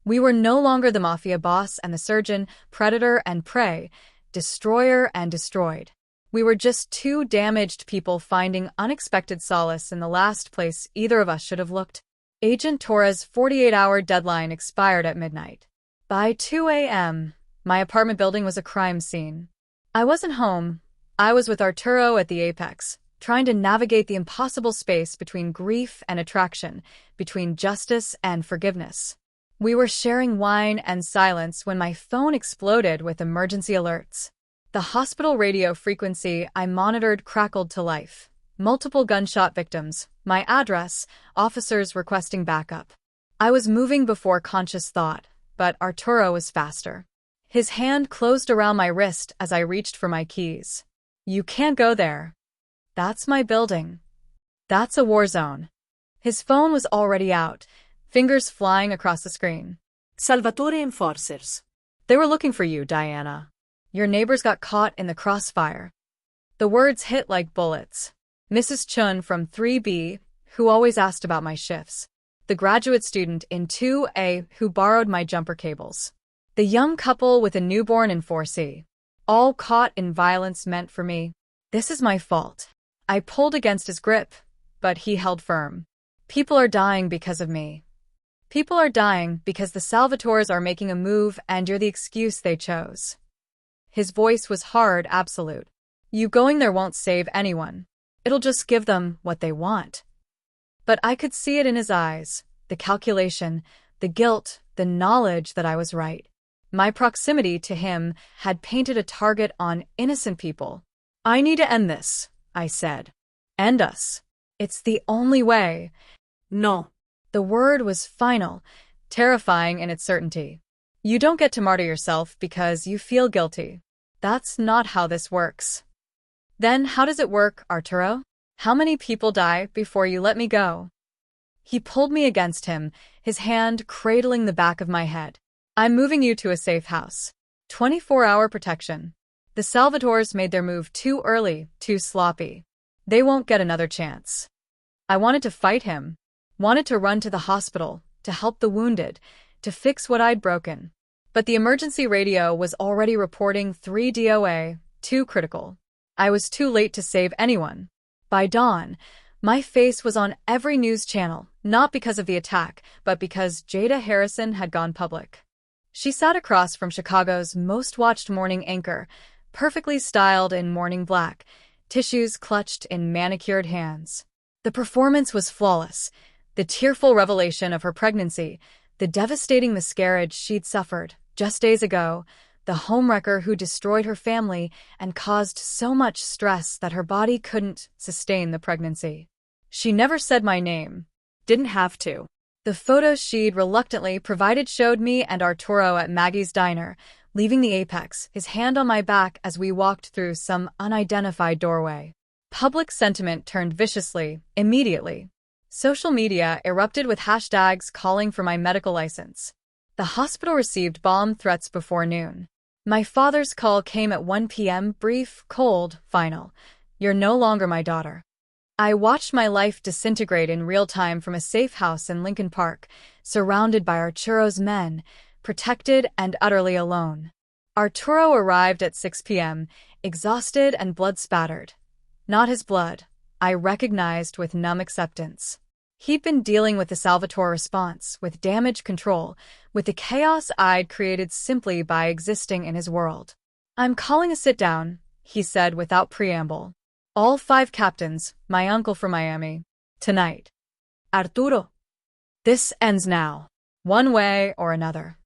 [SPEAKER 1] We were no longer the mafia boss and the surgeon, predator and prey, destroyer and destroyed. We were just two damaged people finding unexpected solace in the last place either of us should have looked. Agent Torres' 48-hour deadline expired at midnight. By 2 a.m., my apartment building was a crime scene. I wasn't home. I was with Arturo at the apex, trying to navigate the impossible space between grief and attraction, between justice and forgiveness. We were sharing wine and silence when my phone exploded with emergency alerts. The hospital radio frequency I monitored crackled to life. Multiple gunshot victims, my address, officers requesting backup. I was moving before conscious thought, but Arturo was faster. His hand closed around my wrist as I reached for my keys. You can't go there. That's my building. That's a war zone. His phone was already out, fingers flying across the screen.
[SPEAKER 2] Salvatore enforcers.
[SPEAKER 1] They were looking for you, Diana. Your neighbors got caught in the crossfire. The words hit like bullets. Mrs. Chun from 3B, who always asked about my shifts. The graduate student in 2A who borrowed my jumper cables. The young couple with a newborn in 4C. All caught in violence meant for me. This is my fault. I pulled against his grip, but he held firm. People are dying because of me. People are dying because the Salvatores are making a move and you're the excuse they chose. His voice was hard, absolute. You going there won't save anyone. It'll just give them what they want. But I could see it in his eyes, the calculation, the guilt, the knowledge that I was right. My proximity to him had painted a target on innocent people. I need to end this, I said. End us. It's the only way.
[SPEAKER 2] No.
[SPEAKER 1] The word was final, terrifying in its certainty. You don't get to martyr yourself because you feel guilty. That's not how this works. Then how does it work, Arturo? How many people die before you let me go? He pulled me against him, his hand cradling the back of my head. I'm moving you to a safe house. 24-hour protection. The Salvatores made their move too early, too sloppy. They won't get another chance. I wanted to fight him. Wanted to run to the hospital, to help the wounded, to fix what I'd broken. But the emergency radio was already reporting 3 DOA, too critical. I was too late to save anyone. By dawn, my face was on every news channel, not because of the attack, but because Jada Harrison had gone public. She sat across from Chicago's most-watched morning anchor, perfectly styled in morning black, tissues clutched in manicured hands. The performance was flawless. The tearful revelation of her pregnancy, the devastating miscarriage she'd suffered just days ago, the homewrecker who destroyed her family and caused so much stress that her body couldn't sustain the pregnancy. She never said my name. Didn't have to. The photos she'd reluctantly provided showed me and Arturo at Maggie's diner, leaving the Apex, his hand on my back as we walked through some unidentified doorway. Public sentiment turned viciously, immediately. Social media erupted with hashtags calling for my medical license. The hospital received bomb threats before noon. My father's call came at 1 p.m., brief, cold, final. You're no longer my daughter. I watched my life disintegrate in real time from a safe house in Lincoln Park, surrounded by Arturo's men, protected and utterly alone. Arturo arrived at 6 p.m., exhausted and blood-spattered. Not his blood, I recognized with numb acceptance. He'd been dealing with the Salvatore response, with damage control, with the chaos I'd created simply by existing in his world. I'm calling a sit-down, he said without preamble. All 5 captains, my uncle from Miami. Tonight. Arturo. This ends now. One way or another.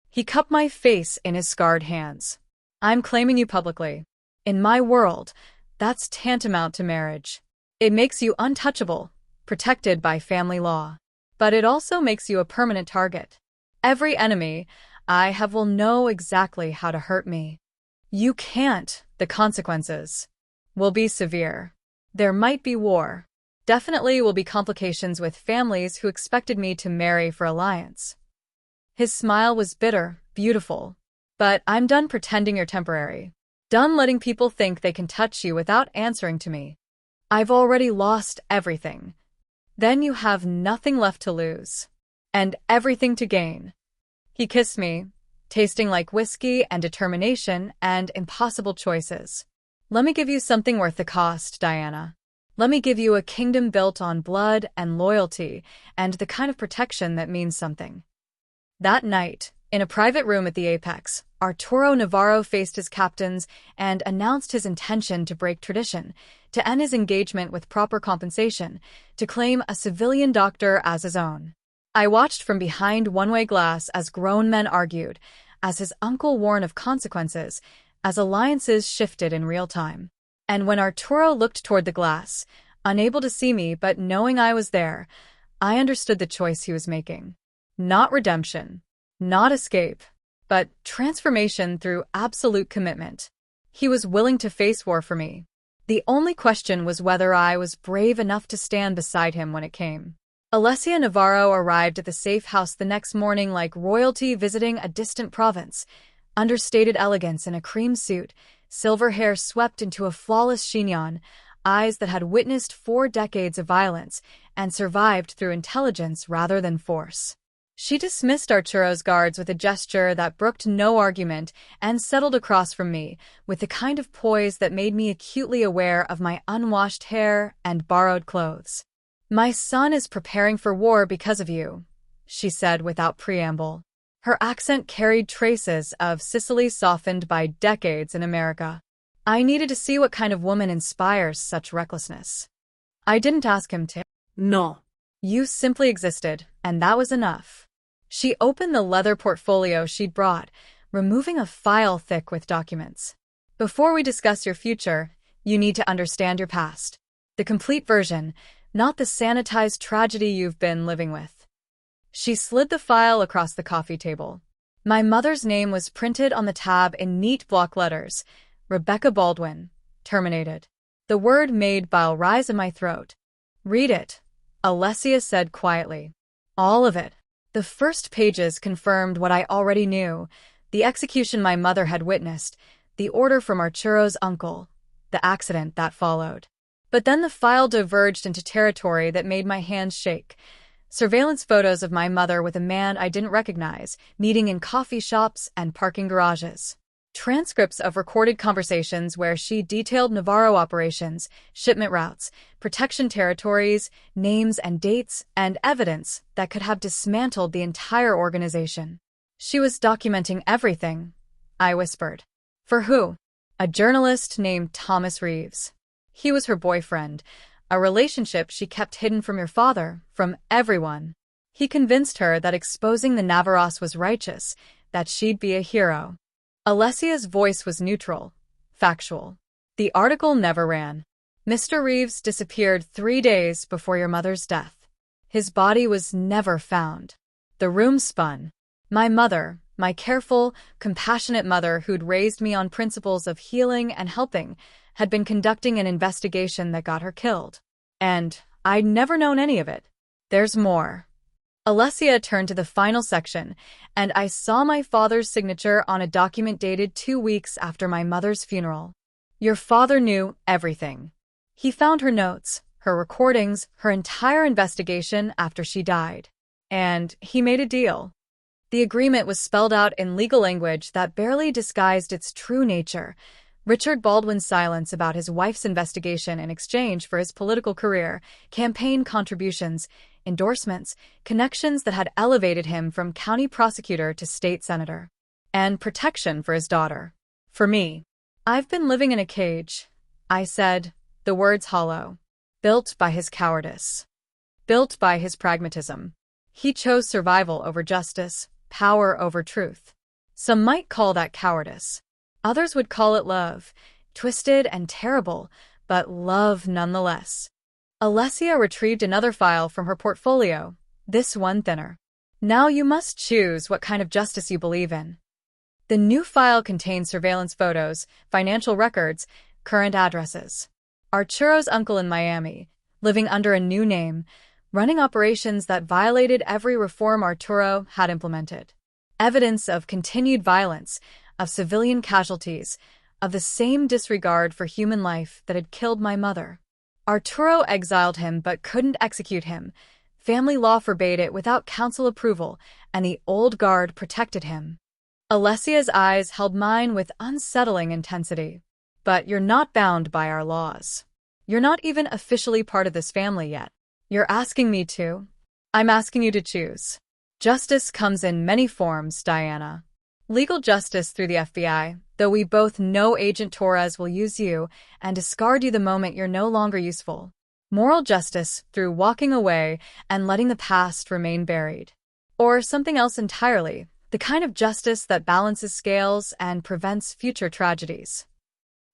[SPEAKER 1] He cupped my face in his scarred hands. I'm claiming you publicly. In my world, that's tantamount to marriage. It makes you untouchable, protected by family law. But it also makes you a permanent target. Every enemy I have will know exactly how to hurt me. You can't. The consequences will be severe. There might be war. Definitely will be complications with families who expected me to marry for alliance. His smile was bitter, beautiful. But I'm done pretending you're temporary. Done letting people think they can touch you without answering to me. I've already lost everything. Then you have nothing left to lose. And everything to gain. He kissed me, tasting like whiskey and determination and impossible choices. Let me give you something worth the cost, Diana. Let me give you a kingdom built on blood and loyalty and the kind of protection that means something. That night, in a private room at the Apex, Arturo Navarro faced his captains and announced his intention to break tradition, to end his engagement with proper compensation, to claim a civilian doctor as his own. I watched from behind one-way glass as grown men argued, as his uncle warned of consequences, as alliances shifted in real time. And when Arturo looked toward the glass, unable to see me but knowing I was there, I understood the choice he was making. Not redemption, not escape, but transformation through absolute commitment. He was willing to face war for me. The only question was whether I was brave enough to stand beside him when it came. Alessia Navarro arrived at the safe house the next morning like royalty visiting a distant province. Understated elegance in a cream suit, silver hair swept into a flawless chignon, eyes that had witnessed 4 decades of violence and survived through intelligence rather than force. She dismissed Arturo's guards with a gesture that brooked no argument and settled across from me with the kind of poise that made me acutely aware of my unwashed hair and borrowed clothes. My son is preparing for war because of you, she said without preamble. Her accent carried traces of Sicily softened by decades in America. I needed to see what kind of woman inspires such recklessness. I didn't ask him to.
[SPEAKER 2] No.
[SPEAKER 1] You simply existed, and that was enough. She opened the leather portfolio she'd brought, removing a file thick with documents. Before we discuss your future, you need to understand your past. The complete version, not the sanitized tragedy you've been living with. She slid the file across the coffee table. My mother's name was printed on the tab in neat block letters. Rebecca Baldwin. Terminated. The word made bile rise in my throat. Read it, Alessia said quietly. All of it. The first pages confirmed what I already knew. The execution my mother had witnessed, the order from Arturo's uncle, the accident that followed. But then the file diverged into territory that made my hands shake. Surveillance photos of my mother with a man I didn't recognize, meeting in coffee shops and parking garages. Transcripts of recorded conversations where she detailed Navarro operations, shipment routes, protection territories, names and dates, and evidence that could have dismantled the entire organization. She was documenting everything, I whispered. For who? A journalist named Thomas Reeves. He was her boyfriend, a relationship she kept hidden from your father, from everyone. He convinced her that exposing the Navarros was righteous, that she'd be a hero. Alessia's voice was neutral, factual. The article never ran. Mr. Reeves disappeared 3 days before your mother's death. His body was never found. The room spun. My mother, my careful, compassionate mother who'd raised me on principles of healing and helping, had been conducting an investigation that got her killed. And I'd never known any of it. There's more. Alessia turned to the final section, and I saw my father's signature on a document dated 2 weeks after my mother's funeral. Your father knew everything. He found her notes, her recordings, her entire investigation after she died. And he made a deal. The agreement was spelled out in legal language that barely disguised its true nature. Richard Baldwin's silence about his wife's investigation in exchange for his political career, campaign contributions, endorsements, connections that had elevated him from county prosecutor to state senator, and protection for his daughter. For me, I've been living in a cage, I said, the words hollow. Built by his cowardice. Built by his pragmatism. He chose survival over justice, power over truth. Some might call that cowardice. Others would call it love, twisted and terrible, but love nonetheless. Alessia retrieved another file from her portfolio, this one thinner. Now you must choose what kind of justice you believe in. The new file contains surveillance photos, financial records, current addresses. Arturo's uncle in Miami, living under a new name, running operations that violated every reform Arturo had implemented. Evidence of continued violence, of civilian casualties, of the same disregard for human life that had killed my mother. Arturo exiled him but couldn't execute him. Family law forbade it without council approval, and the old guard protected him. Alessia's eyes held mine with unsettling intensity. But you're not bound by our laws. You're not even officially part of this family yet. You're asking me to. I'm asking you to choose. Justice comes in many forms, Diana. Legal justice through the FBI, though we both know Agent Torres will use you and discard you the moment you're no longer useful. Moral justice through walking away and letting the past remain buried. Or something else entirely, the kind of justice that balances scales and prevents future tragedies.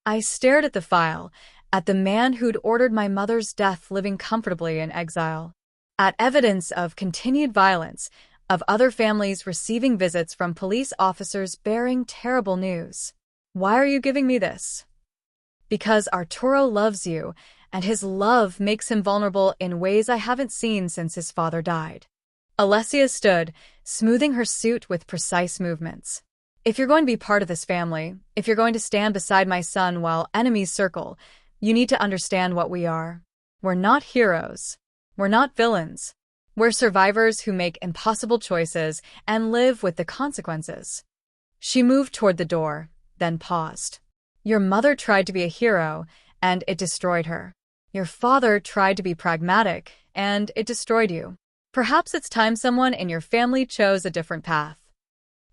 [SPEAKER 1] I stared at the file, at the man who'd ordered my mother's death living comfortably in exile, at evidence of continued violence, of other families receiving visits from police officers bearing terrible news. Why are you giving me this? Because Arturo loves you, and his love makes him vulnerable in ways I haven't seen since his father died. Alessia stood, smoothing her suit with precise movements. If you're going to be part of this family, if you're going to stand beside my son while enemies circle, you need to understand what we are. We're not heroes. We're not villains. We're survivors who make impossible choices and live with the consequences. She moved toward the door, then paused. Your mother tried to be a hero, and it destroyed her. Your father tried to be pragmatic, and it destroyed you. Perhaps it's time someone in your family chose a different path.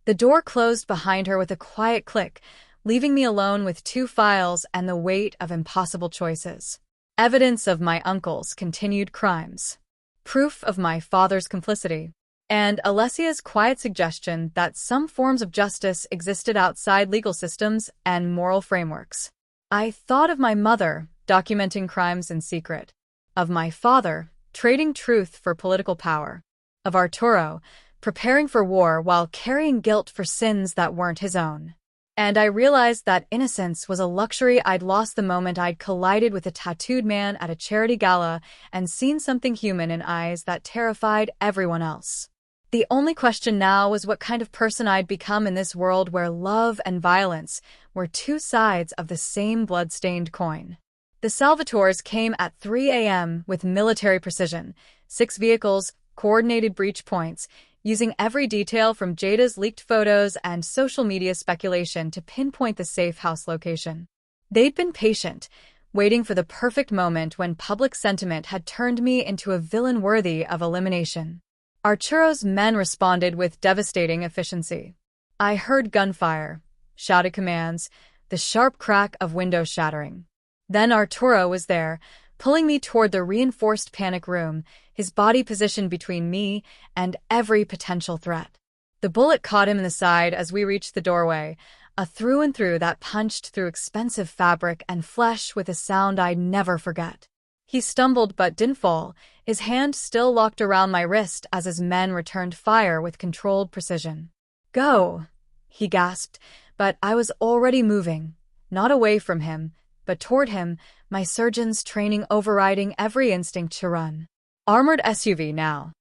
[SPEAKER 1] The door closed behind her with a quiet click, leaving me alone with 2 files and the weight of impossible choices. Evidence of my uncle's continued crimes. Proof of my father's complicity. And Alessia's quiet suggestion that some forms of justice existed outside legal systems and moral frameworks. I thought of my mother, documenting crimes in secret. Of my father, trading truth for political power. Of Arturo, preparing for war while carrying guilt for sins that weren't his own. And I realized that innocence was a luxury I'd lost the moment I'd collided with a tattooed man at a charity gala and seen something human in eyes that terrified everyone else. The only question now was what kind of person I'd become in this world where love and violence were two sides of the same blood-stained coin. The Salvatores came at 3 a.m. with military precision, 6 vehicles, coordinated breach points, using every detail from Jada's leaked photos and social media speculation to pinpoint the safe house location. They'd been patient, waiting for the perfect moment when public sentiment had turned me into a villain worthy of elimination. Arturo's men responded with devastating efficiency. I heard gunfire, shouted commands, the sharp crack of windows shattering. Then Arturo was there, pulling me toward the reinforced panic room, his body positioned between me and every potential threat. The bullet caught him in the side as we reached the doorway, a through-and-through that punched through expensive fabric and flesh with a sound I'd never forget. He stumbled but didn't fall, his hand still locked around my wrist as his men returned fire with controlled precision. "Go," he gasped, but I was already moving, not away from him, but toward him, my surgeon's training overriding every instinct to run. "Armored SUV now,"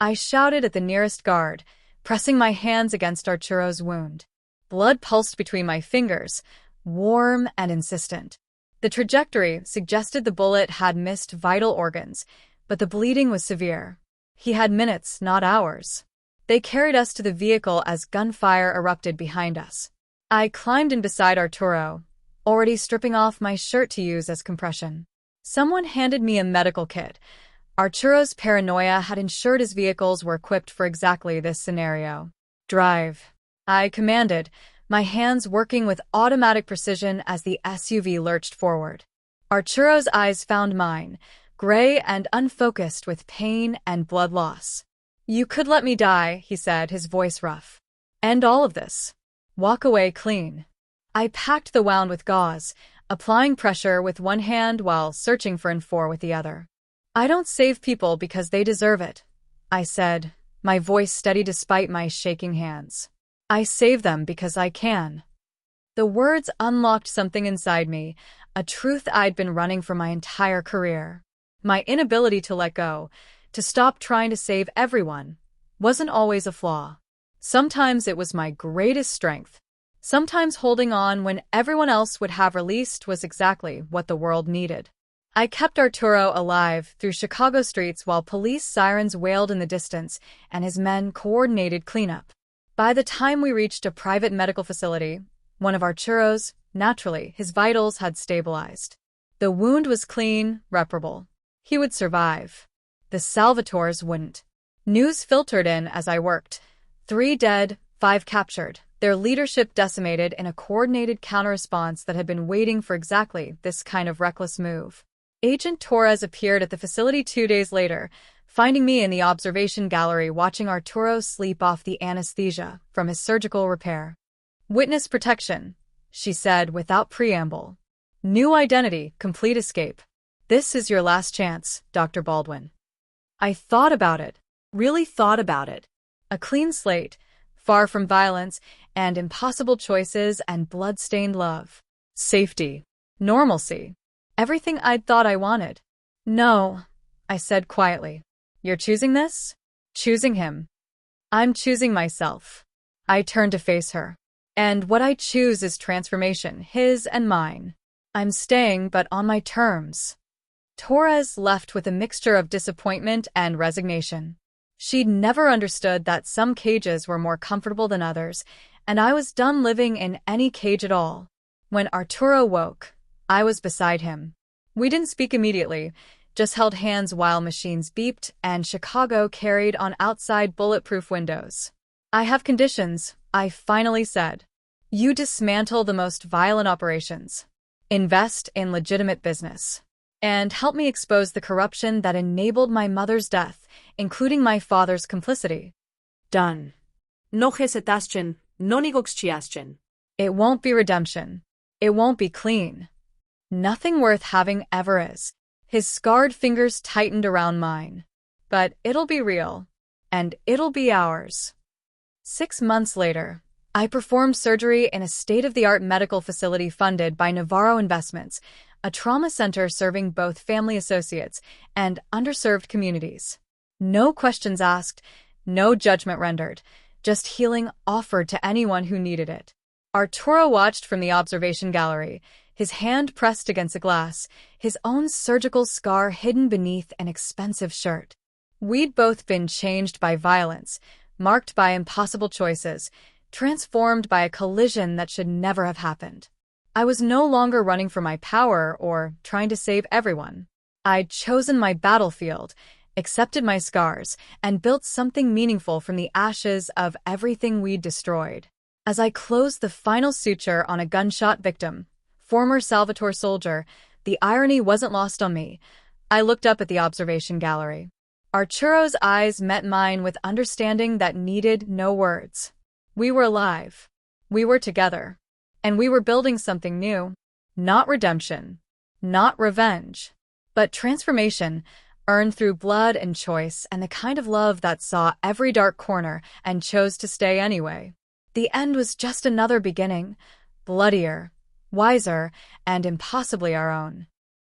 [SPEAKER 1] I shouted at the nearest guard, pressing my hands against Arturo's wound. Blood pulsed between my fingers, warm and insistent. The trajectory suggested the bullet had missed vital organs, but the bleeding was severe. He had minutes, not hours. They carried us to the vehicle as gunfire erupted behind us. I climbed in beside Arturo, already stripping off my shirt to use as compression. Someone handed me a medical kit. Arturo's paranoia had ensured his vehicles were equipped for exactly this scenario. "Drive," I commanded, my hands working with automatic precision as the SUV lurched forward. Arturo's eyes found mine, gray and unfocused with pain and blood loss. "You could let me die," he said, his voice rough. "End all of this. Walk away clean." I packed the wound with gauze, applying pressure with one hand while searching for info with the other. "I don't save people because they deserve it," I said, my voice steady despite my shaking hands. "I save them because I can." The words unlocked something inside me, a truth I'd been running for my entire career. My inability to let go, to stop trying to save everyone, wasn't always a flaw. Sometimes it was my greatest strength. Sometimes holding on when everyone else would have released was exactly what the world needed. I kept Arturo alive through Chicago streets while police sirens wailed in the distance and his men coordinated cleanup. By the time we reached a private medical facility, one of Arturo's, naturally, his vitals had stabilized. The wound was clean, reparable. He would survive. The Salvatores wouldn't. News filtered in as I worked. 3 dead, 5 captured, their leadership decimated in a coordinated counter-response that had been waiting for exactly this kind of reckless move. Agent Torres appeared at the facility 2 days later, finding me in the observation gallery watching Arturo sleep off the anesthesia from his surgical repair. "Witness protection," she said without preamble. "New identity, complete escape. This is your last chance, Dr. Baldwin." I thought about it, really thought about it. A clean slate, far from violence and impossible choices and blood-stained love. Safety. Normalcy. Everything I'd thought I wanted. "No," I said quietly. "You're choosing this?" "Choosing him. I'm choosing myself." I turned to face her. "And what I choose is transformation, his and mine. I'm staying, but on my terms." Torres left with a mixture of disappointment and resignation. She'd never understood that some cages were more comfortable than others, and I was done living in any cage at all. When Arturo woke, I was beside him. We didn't speak immediately, just held hands while machines beeped and Chicago carried on outside bulletproof windows. "I have conditions," I finally said. "You dismantle the most violent operations. Invest in legitimate business. And help me expose the corruption that enabled my mother's death, including my father's complicity." "Done."
[SPEAKER 2] No hesitaschen, no negociaschen.
[SPEAKER 1] It won't be redemption. It won't be clean. Nothing worth having ever is. His scarred fingers tightened around mine. But it'll be real. and it'll be ours. 6 months later, I performed surgery in a state-of-the-art medical facility funded by Navarro Investments, a trauma center serving both family associates and underserved communities. No questions asked, no judgment rendered, just healing offered to anyone who needed it. Arturo watched from the observation gallery, his hand pressed against a glass, his own surgical scar hidden beneath an expensive shirt. We'd both been changed by violence, marked by impossible choices, transformed by a collision that should never have happened. I was no longer running for my power or trying to save everyone. I'd chosen my battlefield, accepted my scars, and built something meaningful from the ashes of everything we'd destroyed. As I closed the final suture on a gunshot victim, former Salvatore soldier, the irony wasn't lost on me. I looked up at the observation gallery. Arturo's eyes met mine with understanding that needed no words. We were alive. We were together. And we were building something new. Not redemption. Not revenge. But transformation, earned through blood and choice, and the kind of love that saw every dark corner and chose to stay anyway. The end was just another beginning, bloodier, wiser, and impossibly our own.